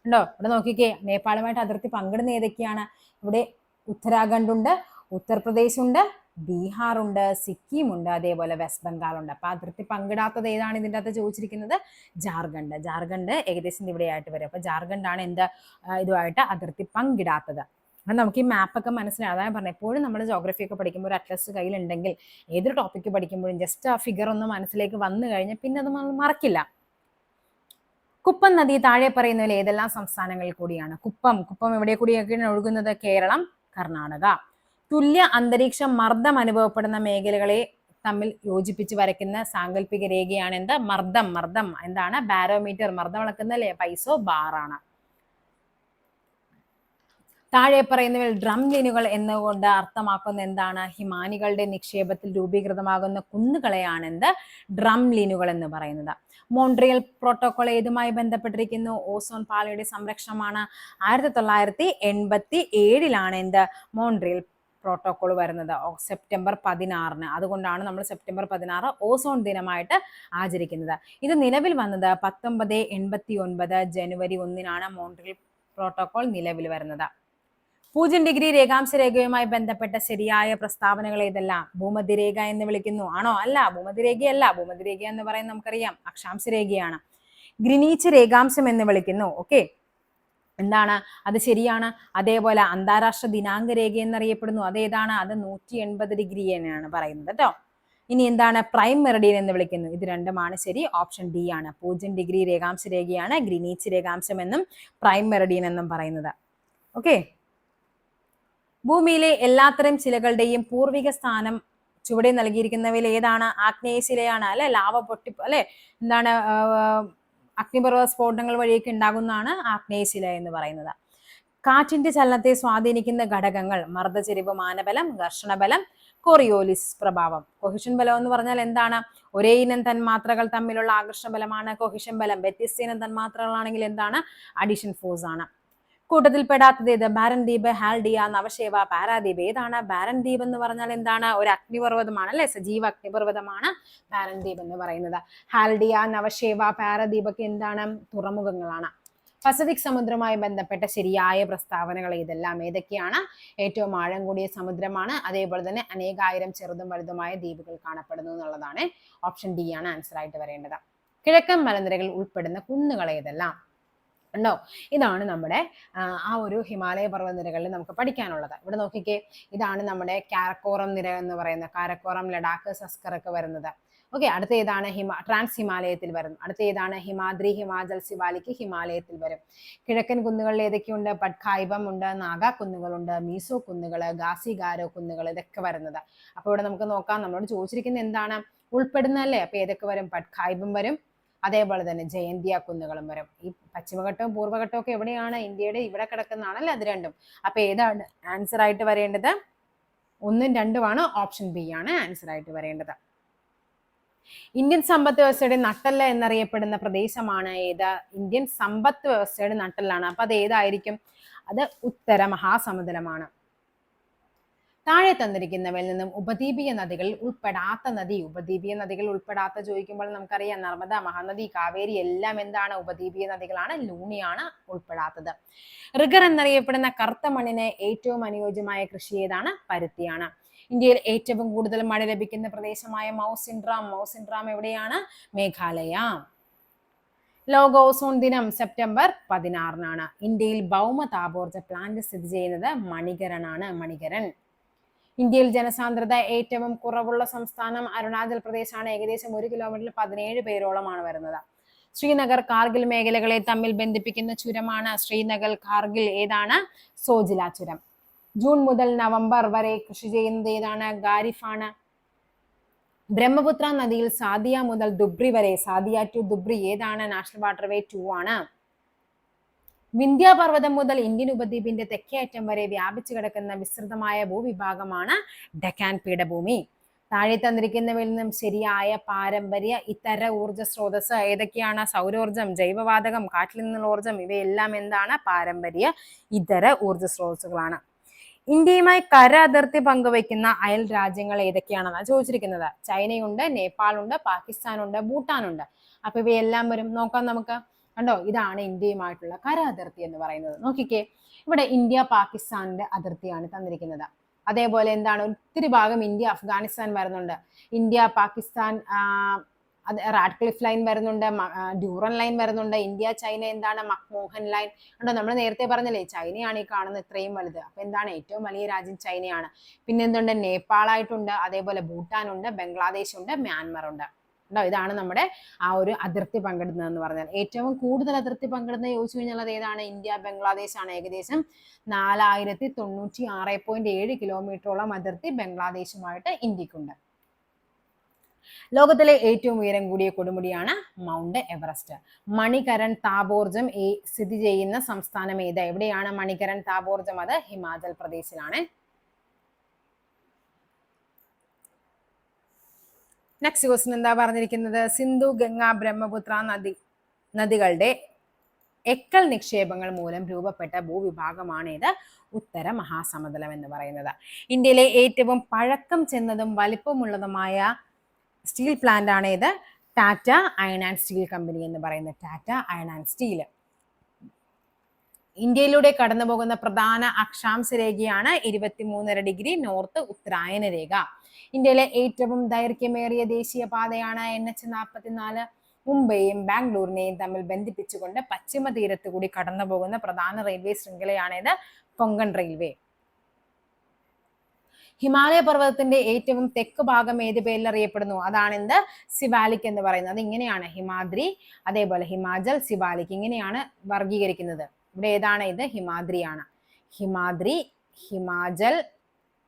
A: ഉണ്ടോ? ഇവിടെ നോക്കിക്കേ, നേപ്പാളുമായിട്ട് അതിർത്തി പങ്കിടുന്ന ഏതൊക്കെയാണ്? ഇവിടെ ഉത്തരാഖണ്ഡ് ഉണ്ട്, ഉത്തർപ്രദേശ് ഉണ്ട്, ബീഹാർ ഉണ്ട്, സിക്കിം ഉണ്ട്, അതേപോലെ വെസ്റ്റ് ബംഗാൾ ഉണ്ട്. അപ്പൊ അതിർത്തി പങ്കിടാത്തത് ഏതാണ് ഇതിൻ്റെ അകത്ത് ചോദിച്ചിരിക്കുന്നത്? ജാർഖണ്ഡ് ഏകദേശം ഇവിടെയായിട്ട് വരും. അപ്പൊ ജാർഖണ്ഡ് ആണ് എന്ത് ഇതുമായിട്ട് അതിർത്തി പങ്കിടാത്തത്. അപ്പം നമുക്ക് ഈ മാപ്പൊക്കെ മനസ്സിലാവും. അതാണ് പറഞ്ഞത്, എപ്പോഴും നമ്മൾ ജോഗ്രഫി ഒക്കെ പഠിക്കുമ്പോൾ ഒരു അറ്റ്ലസ് കയ്യിലുണ്ടെങ്കിൽ ഏതൊരു ടോപ്പിക്ക് പഠിക്കുമ്പോഴും ജസ്റ്റ് ആ ഫിഗർ ഒന്ന് മനസ്സിലേക്ക് വന്നു കഴിഞ്ഞാൽ പിന്നെ അത് മറക്കില്ല. കുപ്പം നദി താഴെ പറയുന്നതിൽ ഏതെല്ലാം സംസ്ഥാനങ്ങളിൽ കൂടിയാണ്? കുപ്പം എവിടെ കൂടിയൊക്കെയാണ് ഒഴുകുന്നത്? കേരളം, കർണാടക. തുല്യ അന്തരീക്ഷ മർദ്ദം അനുഭവപ്പെടുന്ന മേഖലകളെ തമ്മിൽ യോജിപ്പിച്ച് വരയ്ക്കുന്ന സാങ്കല്പിക രേഖയാണ് എന്ത്? മർദ്ദം എന്താണ്? ബാരോമീറ്റർ. മർദ്ദം അളക്കുന്ന പൈസോ ബാറാണ്. താഴെ പറയുന്നവയിൽ ഡ്രം ലൈനുകൾ എന്നുകൊണ്ട് അർത്ഥമാക്കുന്ന എന്താണ്? ഹിമാനികളുടെ നിക്ഷേപത്തിൽ രൂപീകൃതമാകുന്ന കുന്നുകളെയാണ് എന്ത്? ഡ്രം ലൈനുകൾ എന്ന് പറയുന്നത്. മോൺട്രിയൽ പ്രോട്ടോകോൾ ഏതുമായി ബന്ധപ്പെട്ടിരിക്കുന്നു? ഓസോൺ പാളിയുടെ സംരക്ഷണമാണ്. 1987 എന്ത്? മോൺട്രിയൽ പ്രോട്ടോകോൾ വരുന്നത് സെപ്റ്റംബർ 16. അതുകൊണ്ടാണ് നമ്മൾ സെപ്റ്റംബർ 16 ഓസോൺ ദിനമായിട്ട് ആചരിക്കുന്നത്. ഇത് നിലവിൽ വന്നത് 1989 ജനുവരി 1 മോൺട്രിയൽ പ്രോട്ടോകോൾ നിലവിൽ വരുന്നത്. 0° രേഖാംശ രേഖയുമായി ബന്ധപ്പെട്ട ശരിയായ പ്രസ്താവനകൾ ഏതെല്ലാം? ഭൂമധ്യരേഖ എന്ന് വിളിക്കുന്നു. ആണോ? അല്ല, ഭൂമധ്യരേഖയല്ല. ഭൂമധ്യരേഖ എന്ന് പറയുന്നത് നമുക്കറിയാം അക്ഷാംശ രേഖയാണ്. ഗ്രീനിച്ച് രേഖാംശം എന്ന് വിളിക്കുന്നു. ഓക്കെ, എന്താണ്? അത് ശരിയാണ്. അതേപോലെ അന്താരാഷ്ട്ര ദിനാങ്ക രേഖ എന്നറിയപ്പെടുന്നു. അതേതാണ്? അത് 180° എന്നാണ് പറയുന്നത് കേട്ടോ. ഇനി എന്താണ്? പ്രൈം മെറിഡിയൻ എന്ന് വിളിക്കുന്നു. ഇത് രണ്ടുമാണ് ശരി. ഓപ്ഷൻ ഡി ആണ്. 0° രേഖാംശ രേഖയാണ് ഗ്രീനിച്ച് രേഖാംശം എന്നും പ്രൈം മെറിഡിയൻ എന്നും പറയുന്നത്. ഓക്കെ, ഭൂമിയിലെ എല്ലാത്തരം ശിലകളുടെയും പൂർവിക സ്ഥാനം ചുവടെ നൽകിയിരിക്കുന്നവയിൽ ഏതാണ്? ആഗ്നേയശിലയാണ് അല്ലെ? ലാവ പൊട്ടി അല്ലെ എന്താണ് അഗ്നിപർവ്വത സ്ഫോടനങ്ങൾ വഴിയൊക്കെ ഉണ്ടാകുന്നതാണ് ആഗ്നേയശില എന്ന് പറയുന്നത്. കാറ്റിന്റെ ചലനത്തെ സ്വാധീനിക്കുന്ന ഘടകങ്ങൾ: മർദ്ദചെരിവ്, മാനബലം, ഘർഷണബലം, കോറിയോലിസ് പ്രഭാവം. കൊഹിഷൻ ബലം എന്ന് പറഞ്ഞാൽ എന്താണ്? ഒരേ ഇനം തന്മാത്രകൾ തമ്മിലുള്ള ആകർഷണ ബലമാണ് കൊഹിഷൻ ബലം. വ്യത്യസ്ത ഇനം തന്മാത്രകളാണെങ്കിൽ എന്താണ്? അഡിഷൻ ഫോഴ്സ് ആണ്. കൂട്ടത്തിൽ പെടാത്തത് ഏത്? ബാരൻ ദ്വീപ്, ഹാൽഡിയ, നവശേവ, പാരാദ്വീപ്. ഏതാണ് ബാരൻ ദ്വീപ് എന്ന് പറഞ്ഞാൽ? എന്താണ്? ഒരു അഗ്നിപർവ്വതമാണ് അല്ലെ? സജീവ അഗ്നിപർവ്വതമാണ് ബാരൻ ദ്വീപ് എന്ന് പറയുന്നത്. ഹാൽഡിയ, നവശേവ, പാരാദ്വീപ് ഒക്കെ എന്താണ്? തുറമുഖങ്ങളാണ്. പസഫിക് സമുദ്രവുമായി ബന്ധപ്പെട്ട ശരിയായ പ്രസ്താവനകൾ ഇതെല്ലാം ഏതൊക്കെയാണ്? ഏറ്റവും ആഴം കൂടിയ സമുദ്രമാണ്. അതേപോലെ തന്നെ അനേകായിരം ചെറുതും വലുതുമായ ദ്വീപുകൾ കാണപ്പെടുന്നു എന്നുള്ളതാണ്. ഓപ്ഷൻ ഡി ആണ് ആൻസർ ആയിട്ട് വരേണ്ടത്. കിഴക്കൻ മലനിരകൾ ഉൾപ്പെടുന്ന കുന്നുകൾ ഏതെല്ലാം? ഉണ്ടോ? ഇതാണ് നമ്മുടെ ആ ഒരു ഹിമാലയ പർവ്വതനിരകളിൽ നമുക്ക് പഠിക്കാനുള്ളത്. ഇവിടെ നോക്കിക്കേ, ഇതാണ് നമ്മുടെ കാരക്കോറം നിര എന്ന് പറയുന്നത്. കാരക്കോറം, ലഡാക്ക്, സസ്കർ ഒക്കെ വരുന്നത്. ഓക്കെ, അടുത്ത ഏതാണ്? ട്രാൻസ് ഹിമാലയത്തിൽ വരും. അടുത്ത ഏതാണ്? ഹിമാദ്രി, ഹിമാചൽ, സിവാലിക് ഹിമാലയത്തിൽ വരും. കിഴക്കൻ കുന്നുകളിൽ ഏതൊക്കെയുണ്ട്? പട്കായിബം ഉണ്ട്, നാഗ കുന്നുകളുണ്ട്, മീസോ കുന്നുകൾ, ഗാസി ഗാരോ കുന്നുകൾ, ഇതൊക്കെ വരുന്നത്. അപ്പൊ ഇവിടെ നമുക്ക് നോക്കാം. നമ്മളോട് ചോദിച്ചിരിക്കുന്നത് എന്താണ്? ഉൾപ്പെടുന്നല്ലേ? അപ്പൊ ഏതൊക്കെ വരും? പട്കായിബം വരും, അതേപോലെ തന്നെ ജയന്തിയ കുന്നുകളും വരും. ഈ പശ്ചിമഘട്ടവും പൂർവ്വഘട്ടവും ഒക്കെ എവിടെയാണ്? ഇന്ത്യയുടെ ഇവിടെ കിടക്കുന്നതാണല്ലേ അത് രണ്ടും. അപ്പൊ ഏതാണ് ആൻസർ ആയിട്ട് വരേണ്ടത്? 1ഉം 2ഉമാണ്. ഓപ്ഷൻ ബി ആണ് ആൻസർ ആയിട്ട് വരേണ്ടത്. ഇന്ത്യൻ സമ്പദ് വ്യവസ്ഥയുടെ നട്ടെല്ല് എന്നറിയപ്പെടുന്ന പ്രദേശമാണ് ഏത്? ഇന്ത്യൻ സമ്പദ് വ്യവസ്ഥയുടെ നട്ടെല്ലാണ്. അപ്പൊ അത് ഏതായിരിക്കും? അത് ഉത്തര മഹാസമുദ്രമാണ്. താഴെ തന്നിരിക്കുന്നവയിൽ നിന്നും ഉപദ്വീപീയ നദികളിൽ ഉൾപ്പെടാത്ത നദി. ഉപദ്വീപീയ നദികൾ ഉൾപ്പെടാത്ത ചോദിക്കുമ്പോൾ നമുക്കറിയാം നർമ്മദ, മഹാനദി, കാവേരി എല്ലാം എന്താണ്? ഉപദ്വീപീയ നദികളാണ്. ലൂണിയാണ് ഉൾപ്പെടാത്തത്. റിഗർ എന്നറിയപ്പെടുന്ന കറുത്ത മണ്ണിന് ഏറ്റവും അനുയോജ്യമായ കൃഷി ഏതാണ്? പരുത്തിയാണ്. ഇന്ത്യയിൽ ഏറ്റവും കൂടുതൽ മഴ ലഭിക്കുന്ന പ്രദേശമായ മൗസിൻഡ്രാം എവിടെയാണ്? മേഘാലയ. ലോക ഓസോൺ ദിനം സെപ്റ്റംബർ 16. ഇന്ത്യയിൽ ഭൗമ താപോർജ്ജ പ്ലാന്റ് സ്ഥിതി ചെയ്യുന്നത് മണികരനാണ്. മണികരൻ. ഇന്ത്യയിൽ ജനസാന്ദ്രത ഏറ്റവും കുറവുള്ള സംസ്ഥാനം അരുണാചൽ പ്രദേശാണ്. ഏകദേശം 1 കിലോമീറ്ററിൽ 17 പേരോളമാണ് വരുന്നത്. ശ്രീനഗർ, കാർഗിൽ മേഖലകളെ തമ്മിൽ ബന്ധിപ്പിക്കുന്ന ചുരമാണ് ശ്രീനഗർ കാർഗിൽ. ഏതാണ്? സോജില ചുരം. ജൂൺ മുതൽ നവംബർ വരെ കൃഷി ചെയ്യുന്നത് ഏതാണ്? ഖാരിഫാണ്. ബ്രഹ്മപുത്ര നദിയിൽ സാദിയ മുതൽ ദുബ്രി വരെ, സാദിയ ടു ദുബ്രി ഏതാണ്? നാഷണൽ വാട്ടർവേ 2 ആണ്. വിന്ധ്യാപർവ്വതം മുതൽ ഇന്ത്യൻ ഉപദ്വീപിന്റെ തെക്കേ അറ്റം വരെ വ്യാപിച്ചു കിടക്കുന്ന വിസ്തൃതമായ ഭൂവിഭാഗമാണ് ഡെക്കാൻ പീഠഭൂമി. താഴെ തന്നിരിക്കുന്നവയിൽ നിന്നും ശരിയായ പാരമ്പര്യ ഇതര ഊർജ്ജ സ്രോതസ് ഏതൊക്കെയാണ്? സൗരോർജ്ജം, ജൈവവാതകം, കാറ്റിൽ നിന്നുള്ള ഊർജ്ജം, ഇവയെല്ലാം എന്താണ്? പാരമ്പര്യ ഇതര ഊർജ്ജ സ്രോതസ്സുകളാണ്. ഇന്ത്യയുമായി കര അതിർത്തി പങ്കുവയ്ക്കുന്ന അയൽ രാജ്യങ്ങൾ ഏതൊക്കെയാണെന്നാണ് ചോദിച്ചിരിക്കുന്നത്. ചൈനയുണ്ട്, നേപ്പാളുണ്ട്, പാകിസ്ഥാനുണ്ട്, ഭൂട്ടാനുണ്ട്. അപ്പൊ ഇവയെല്ലാം വരും. നോക്കാം നമുക്ക്. കണ്ടോ, ഇതാണ് ഇന്ത്യയുമായിട്ടുള്ള കര അതിർത്തി എന്ന് പറയുന്നത്. നോക്കിക്കേ, ഇവിടെ ഇന്ത്യ പാകിസ്ഥാനിന്റെ അതിർത്തിയാണ് തന്നിരിക്കുന്നത്. അതേപോലെ എന്താണ്, ഒത്തിരി ഭാഗം ഇന്ത്യ അഫ്ഗാനിസ്ഥാൻ വരുന്നുണ്ട്, ഇന്ത്യ പാകിസ്ഥാൻ അത് റാഡ്ക്ലിഫ് ലൈൻ വരുന്നുണ്ട്, ഡ്യൂറൻ ലൈൻ വരുന്നുണ്ട്, ഇന്ത്യ ചൈന എന്താണ് മക്മോഹൻ ലൈൻ. കണ്ടോ, നമ്മൾ നേരത്തെ പറഞ്ഞില്ലേ ചൈനയാണ് ഈ കാണുന്ന ഇത്രയും വലുത്. അപ്പൊ എന്താണ്, ഏറ്റവും വലിയ രാജ്യം ചൈനയാണ്. പിന്നെ എന്തുണ്ട്, നേപ്പാളായിട്ടുണ്ട്, അതേപോലെ ഭൂട്ടാൻ ഉണ്ട്, ബംഗ്ലാദേശ് ഉണ്ട്, മ്യാൻമർ ഉണ്ട്. ഉണ്ടോ, ഇതാണ് നമ്മുടെ ആ ഒരു അതിർത്തി പങ്കിടുന്നതെന്ന് പറഞ്ഞാൽ. ഏറ്റവും കൂടുതൽ അതിർത്തി പങ്കിടുന്നത് ചോദിച്ചു കഴിഞ്ഞാൽ അത് ഏതാണ്, ഇന്ത്യ ബംഗ്ലാദേശ് ആണ്. ഏകദേശം 4096.7 കിലോമീറ്ററോളം അതിർത്തി ബംഗ്ലാദേശുമായിട്ട് ഇന്ത്യക്കുണ്ട്. ലോകത്തിലെ ഏറ്റവും ഉയരം കൂടിയ കൊടുമുടിയാണ് മൗണ്ട് എവറസ്റ്റ്. മണികരൺ താപോർജം സ്ഥിതി ചെയ്യുന്ന സംസ്ഥാനം ഏത്? എവിടെയാണ് മണികരൺ താപോർജം? അത് ഹിമാചൽ പ്രദേശിലാണ്. നെക്സ്റ്റ് ക്വസ്റ്റ്യൻ എന്താ പറഞ്ഞിരിക്കുന്നത്, സിന്ധു ഗംഗ ബ്രഹ്മപുത്ര നദികളുടെ എക്കൽ നിക്ഷേപങ്ങൾ മൂലം രൂപപ്പെട്ട ഭൂവിഭാഗമാണ് ഇത് ഉത്തര മഹാസമതലം എന്ന് പറയുന്നത്. ഇന്ത്യയിലെ ഏറ്റവും പഴക്കം ചെന്നതും വലിപ്പമുള്ളതുമായ സ്റ്റീൽ പ്ലാന്റ് ആണ് ഇത് Tata iron and steel company എന്ന് പറയുന്നത്. Tata iron and steel. ഇന്ത്യയിലൂടെ കടന്നു പോകുന്ന പ്രധാന അക്ഷാംശ രേഖയാണ് 23.5 ഡിഗ്രി നോർത്ത് ഉത്തരായന രേഖ. ഇന്ത്യയിലെ ഏറ്റവും ദൈർഘ്യമേറിയ ദേശീയപാതയാണ് NH44. മുംബൈയും ബാംഗ്ലൂരിനെയും തമ്മിൽ ബന്ധിപ്പിച്ചുകൊണ്ട് പശ്ചിമ തീരത്ത് കൂടി കടന്നു പോകുന്ന പ്രധാന റെയിൽവേ ശൃംഖലയാണിത് കൊങ്കൺ റെയിൽവേ. ഹിമാലയ പർവ്വതത്തിന്റെ ഏറ്റവും തെക്ക് ഭാഗം ഏത് പേരിൽ അറിയപ്പെടുന്നു? അതാണ് എന്ത്, സിവാലിക് എന്ന് പറയുന്നത്. അത് ഇങ്ങനെയാണ്, ഹിമാദ്രി, അതേപോലെ ഹിമാചൽ, സിവാലിക്, ഇങ്ങനെയാണ് വർഗീകരിക്കുന്നത്. ഇവിടെ ഏതാണ്, ഇത് ഹിമാദ്രിയാണ്. ഹിമാദ്രി, ഹിമാചൽ,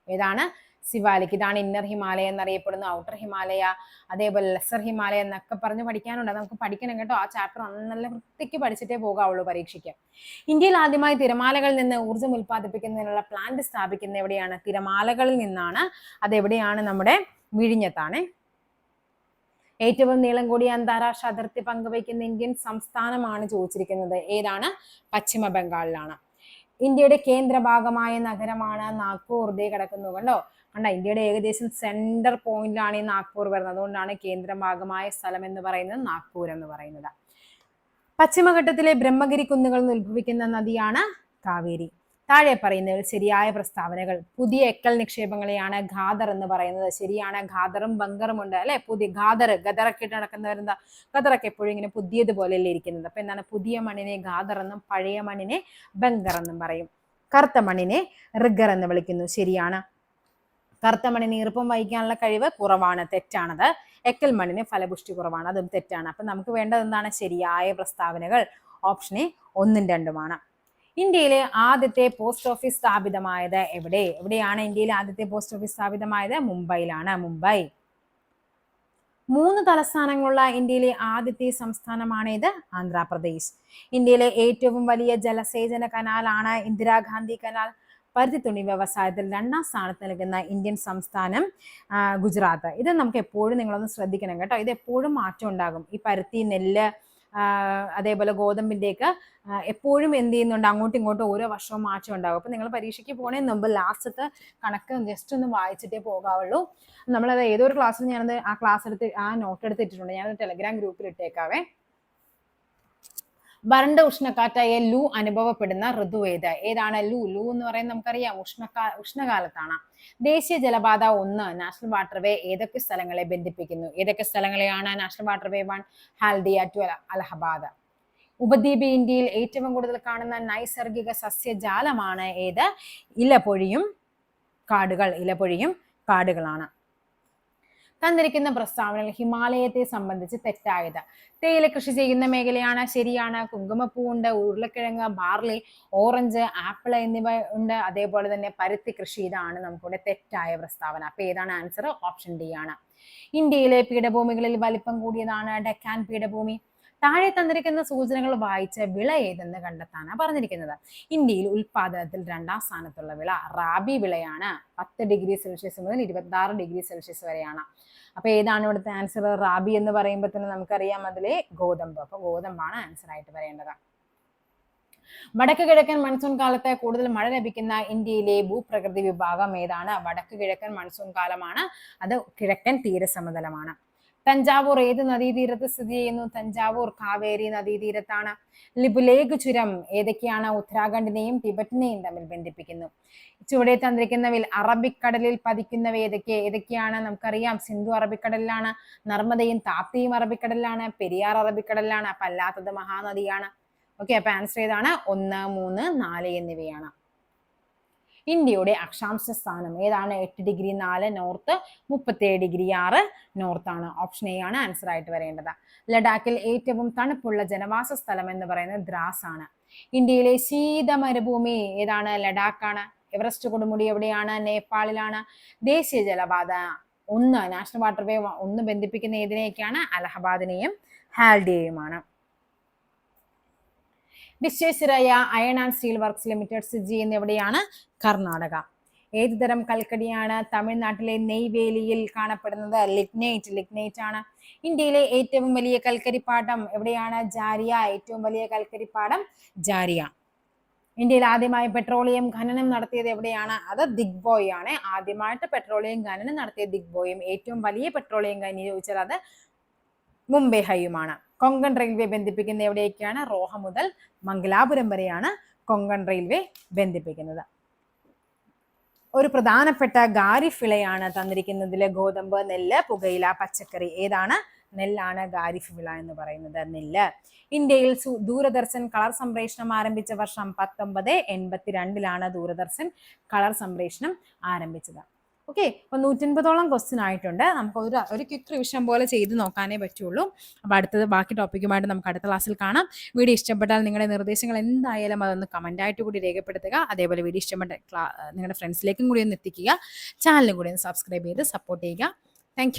A: ഏതാണ് സിവാലിക്. ഇതാണ് ഇന്നർ ഹിമാലയ എന്നറിയപ്പെടുന്നു, ഔട്ടർ ഹിമാലയ, അതേപോലെ ലെസർ ഹിമാലയ എന്നൊക്കെ പറഞ്ഞ് പഠിക്കാനുണ്ട്. നമുക്ക് പഠിക്കണം കേട്ടോ, ആ ചാപ്റ്റർ നല്ല വൃത്തിക്ക് പഠിച്ചിട്ടേ പോകാവുള്ളൂ പരീക്ഷയ്ക്ക്. ഇന്ത്യയിൽ ആദ്യമായി തിരമാലകളിൽ നിന്ന് ഊർജ്ജം ഉൽപ്പാദിപ്പിക്കുന്നതിനുള്ള പ്ലാന്റ് സ്ഥാപിക്കുന്നത് എവിടെയാണ്? തിരമാലകളിൽ നിന്നാണ്. അതെവിടെയാണ്? നമ്മുടെ വിഴിഞ്ഞത്താണ്. ഏറ്റവും നീളം കൂടിയ അന്താരാഷ്ട്ര അതിർത്തി പങ്കുവയ്ക്കുന്ന ഇന്ത്യൻ സംസ്ഥാനമാണ് ചോദിച്ചിരിക്കുന്നത്. ഏതാണ്? പശ്ചിമ ബംഗാളിലാണ്. ഇന്ത്യയുടെ കേന്ദ്രഭാഗമായ നഗരമാണ് നാഗ്പൂർ. ദേ കിടക്കുന്നു, കണ്ടോ, ഇന്ത്യയുടെ ഏകദേശം സെന്റർ പോയിന്റിലാണ് ഈ നാഗ്പൂർ വരുന്നത്. അതുകൊണ്ടാണ് കേന്ദ്രഭാഗമായ സ്ഥലം എന്ന് പറയുന്നത് നാഗ്പൂർ എന്ന് പറയുന്നത്. പശ്ചിമഘട്ടത്തിലെ ബ്രഹ്മഗിരി കുന്നുകളിൽ നിന്ന് ഉത്ഭവിക്കുന്ന നദിയാണ് കാവേരി. താഴെ പറയുന്നതിൽ ശരിയായ പ്രസ്താവനകൾ. പുതിയ എക്കൽ നിക്ഷേപങ്ങളെയാണ് ഖാദർ എന്ന് പറയുന്നത്. ശരിയാണ്, ഖാദറും ബങ്കറും ഉണ്ട് അല്ലെ. പുതിയ ഗദറൊക്കെ ഇട്ട് നടക്കുന്നവരെന്താ, ഗദറൊക്കെ എപ്പോഴും ഇങ്ങനെ പുതിയതുപോലെയല്ലേ ഇരിക്കുന്നത്. അപ്പൊ എന്താണ്, പുതിയ മണ്ണിനെ ഖാദർ എന്നും പഴയ മണ്ണിനെ ബങ്കർ എന്നും പറയും. കറുത്ത മണ്ണിനെ റിഗർ എന്ന് വിളിക്കുന്നു. ശരിയാണ്. കറുത്ത മണ്ണിന് ഈർപ്പം വഹിക്കാനുള്ള കഴിവ് കുറവാണ്, തെറ്റാണത്. എക്കൽ മണ്ണിന് ഫലപുഷ്ടി കുറവാണ്, അതും തെറ്റാണ്. അപ്പൊ നമുക്ക് വേണ്ടത് എന്താണ്, ശരിയായ പ്രസ്താവനകൾ. ഓപ്ഷൻ എ 1ഉം 2ഉമാണ്. ഇന്ത്യയിലെ ആദ്യത്തെ പോസ്റ്റ് ഓഫീസ് സ്ഥാപിതമായത് എവിടെയാണ് ഇന്ത്യയിലെ ആദ്യത്തെ പോസ്റ്റ് ഓഫീസ് സ്ഥാപിതമായത്? മുംബൈയിലാണ്. മുംബൈ. 3 തലസ്ഥാനങ്ങളുള്ള ഇന്ത്യയിലെ ആദ്യത്തെ സംസ്ഥാനമാണ് ഇത് ആന്ധ്രാപ്രദേശ്. ഇന്ത്യയിലെ ഏറ്റവും വലിയ ജലസേചന കനാലാണ് ഇന്ദിരാഗാന്ധി കനാൽ. പരുത്തിത്തുണി വ്യവസായത്തിൽ 2ാം സ്ഥാനത്ത് നിൽക്കുന്ന ഇന്ത്യൻ സംസ്ഥാനം ഗുജറാത്ത്. ഇത് നമുക്ക് എപ്പോഴും നിങ്ങളൊന്ന് ശ്രദ്ധിക്കണം കേട്ടോ, ഇത് എപ്പോഴും മാറ്റം ഉണ്ടാകും. ഈ പരുത്തി, നെല്ല്, അതേപോലെ ഗോതമ്പിൻ്റെയൊക്കെ എപ്പോഴും എന്ത് ചെയ്യുന്നുണ്ട്, അങ്ങോട്ടും ഇങ്ങോട്ടും ഓരോ വർഷവും മാറ്റം ഉണ്ടാകും. അപ്പൊ നിങ്ങൾ പരീക്ഷയ്ക്ക് പോണതിന് മുമ്പ് ലാസ്റ്റത്തെ കണക്ക് ജസ്റ്റ് ഒന്ന് വായിച്ചിട്ടേ പോകാവുള്ളൂ. നമ്മളത് ഏതൊരു ക്ലാസ്സിൽ ഞാനത് ആ ക്ലാസ് എടുത്ത് ആ നോട്ട് എടുത്തിട്ടുണ്ട്, ഞാനത് ടെലഗ്രാം ഗ്രൂപ്പിൽ ഇട്ടേക്കാവേ. വരണ്ട ഉഷ്ണക്കാറ്റായ ലൂ അനുഭവപ്പെടുന്ന ഋതു ഏതാണ്? ലൂ എന്ന് പറയുന്നത് നമുക്കറിയാം ഉഷ്ണകാലത്താണ്. ദേശീയ ജലപാത 1 നാഷണൽ വാട്ടർവേ ഏതൊക്കെ സ്ഥലങ്ങളെ ബന്ധിപ്പിക്കുന്നു? ഏതൊക്കെ സ്ഥലങ്ങളെയാണ് national waterway 1? Haldia to Allahabad. ഉപദ്വീപ് ഇന്ത്യയിൽ ഏറ്റവും കൂടുതൽ കാണുന്ന നൈസർഗിക സസ്യജാലമാണ് ഏത്? ഇലപൊഴിയും കാടുകളാണ്. തന്നിരിക്കുന്ന പ്രസ്താവനകൾ ഹിമാലയത്തെ സംബന്ധിച്ച് തെറ്റായത്. തേയില കൃഷി ചെയ്യുന്ന മേഖലയാണ്. ശരിയാണ്. കുങ്കുമപ്പൂ ഉണ്ട്, ഉരുളക്കിഴങ്ങ്, ബാർലി, ഓറഞ്ച്, ആപ്പിൾ എന്നിവ ഉണ്ട്. അതേപോലെ തന്നെ പരുത്തി കൃഷി. ഇതാണ് നമുക്കിവിടെ തെറ്റായ പ്രസ്താവന. അപ്പൊ ഏതാണ് ആൻസർ? ഓപ്ഷൻ ഡി ആണ്. ഇന്ത്യയിലെ പീഠഭൂമികളിൽ വലിപ്പം കൂടിയതാണ് ഡെക്കാൻ പീഠഭൂമി. താഴെ തന്നിരിക്കുന്ന സൂചനകൾ വായിച്ച് വിള ഏതെന്ന് കണ്ടെത്താനാണ് പറഞ്ഞിരിക്കുന്നത്. ഇന്ത്യയിൽ ഉൽപാദനത്തിൽ 2ാം സ്ഥാനത്തുള്ള വിള റാബി വിളയാണ്. 10 ഡിഗ്രി സെൽഷ്യസ് മുതൽ 26 ഡിഗ്രി സെൽഷ്യസ് വരെയാണ്. അപ്പൊ ഏതാണ് ഇവിടുത്തെ ആൻസർ? റാബി എന്ന് പറയുമ്പോൾ തന്നെ നമുക്കറിയാം അതിലെ ഗോതമ്പ്. അപ്പൊ ഗോതമ്പാണ് ആൻസർ ആയിട്ട് വരേണ്ടത്. വടക്ക് കിഴക്കൻ മൺസൂൺ കാലത്ത് കൂടുതൽ മഴ ലഭിക്കുന്ന ഇന്ത്യയിലെ ഭൂപ്രകൃതി വിഭാഗം ഏതാണ്? വടക്ക് കിഴക്കൻ മൺസൂൺ കാലമാണ്. അത് കിഴക്കൻ തീരസമതലമാണ്. തഞ്ചാവൂർ ഏത് നദീതീരത്ത് സ്ഥിതി ചെയ്യുന്നു? തഞ്ചാവൂർ കാവേരി നദീതീരത്താണ്. ലിപുലേഖ് ചുരം ഏതൊക്കെയാണ്? ഉത്തരാഖണ്ഡിനെയും ടിബറ്റിനെയും തമ്മിൽ ബന്ധിപ്പിക്കുന്നു. ചുവടെ തന്നിരിക്കുന്നവയിൽ അറബിക്കടലിൽ പതിക്കുന്നവ ഏതൊക്കെയാണ്? നമുക്കറിയാം സിന്ധു അറബിക്കടലിലാണ്, നർമ്മദയും താപ്തിയും അറബിക്കടലിലാണ്, പെരിയാർ അറബിക്കടലിലാണ്. അപ്പൊ അല്ലാത്തത് മഹാനദിയാണ്. ഓക്കെ, അപ്പൊ ആൻസർ ഏതാണ്? 1, 3, 4 എന്നിവയാണ്. ഇന്ത്യയുടെ അക്ഷാംശ സ്ഥാനം ഏതാണ്? 8°4 നോർത്ത്, 37°6 നോർത്ത് ആണ്. ഓപ്ഷൻ എ ആണ് ആൻസർ ആയിട്ട് വരേണ്ടത്. ലഡാക്കിൽ ഏറ്റവും തണുപ്പുള്ള ജനവാസ സ്ഥലം എന്ന് പറയുന്നത് ദ്രാസ് ആണ്. ഇന്ത്യയിലെ ശീത മരുഭൂമി ഏതാണ്? ലഡാക്ക് ആണ്. എവറസ്റ്റ് കൊടുമുടി എവിടെയാണ്? നേപ്പാളിലാണ്. ദേശീയ ജലപാത 1 നാഷണൽ വാട്ടർവേ 1 ബന്ധിപ്പിക്കുന്ന ഏതിനെയൊക്കെയാണ്? അലഹബാദിനെയും ഹാൽഡിയയുമാണ്. Visvesvaraya iron and steel works limited സ്ഥിതി ചെയ്യുന്ന എവിടെയാണ്? കർണാടക. ഏത് തരം കൽക്കരിയാണ് തമിഴ്നാട്ടിലെ നെയ്വേലിയിൽ കാണപ്പെടുന്നത്? ലിഗ്നൈറ്റ് ആണ്. ഇന്ത്യയിലെ ഏറ്റവും വലിയ കൽക്കരിപ്പാടം എവിടെയാണ്? ജാരിയ. ഏറ്റവും വലിയ കൽക്കരിപ്പാടം ജാരിയ. ഇന്ത്യയിൽ ആദ്യമായി പെട്രോളിയം ഖനനം നടത്തിയത് എവിടെയാണ്? അത് ദിഗ്ബോയ് ആണ്. ആദ്യമായിട്ട് പെട്രോളിയം ഖനനം നടത്തിയ ദിഗ്ബോയും ഏറ്റവും വലിയ പെട്രോളിയം ഖനി ചോദിച്ചാൽ അത് മുംബൈ ഹൈയുമാണ്. കൊങ്കൺ റെയിൽവേ ബന്ധിപ്പിക്കുന്ന എവിടെയൊക്കെയാണ്? റോഹ മുതൽ മംഗലാപുരം വരെയാണ് കൊങ്കൺ റെയിൽവേ ബന്ധിപ്പിക്കുന്നത്. ഒരു പ്രധാനപ്പെട്ട ഖാരിഫ് വിളയാണ് തന്നിരിക്കുന്നതിൽ ഗോതമ്പ്, നെല്ല്, പുകയില, പച്ചക്കറി. ഏതാണ്? നെല്ലാണ് ഖാരിഫ് വിള എന്ന് പറയുന്നത്, നെല്ല്. ഇന്ത്യയിൽ ദൂരദർശൻ കളർ സംപ്രേഷണം ആരംഭിച്ച വർഷം 1982 ദൂരദർശൻ കളർ സംപ്രേഷണം ആരംഭിച്ചത്. ഓക്കെ, അപ്പൊ 150ഓളം ക്വസ്റ്റ്യൻ ആയിട്ടുണ്ട്. നമുക്ക് ഒരു ക്വിക്ക് റിവിഷൻ പോലെ ചെയ്ത് നോക്കാനേ പറ്റുള്ളൂ. അപ്പൊ അടുത്തത് ബാക്കി ടോപ്പിക്കുമായിട്ട് നമുക്ക് അടുത്ത ക്ലാസ്സിൽ കാണാം. വീഡിയോ ഇഷ്ടപ്പെട്ടാൽ നിങ്ങളുടെ നിർദ്ദേശങ്ങൾ എന്തായാലും അതൊന്ന് കമന്റായിട്ട് കൂടി രേഖപ്പെടുത്തുക. അതേപോലെ വീഡിയോ ഇഷ്ടപ്പെട്ട നിങ്ങളുടെ ഫ്രണ്ട്സിലേക്കും കൂടി ഒന്ന് എത്തിക്കുക. ചാനലും കൂടി ഒന്ന് സബ്സ്ക്രൈബ് ചെയ്ത് സപ്പോർട്ട് ചെയ്യുക. താങ്ക്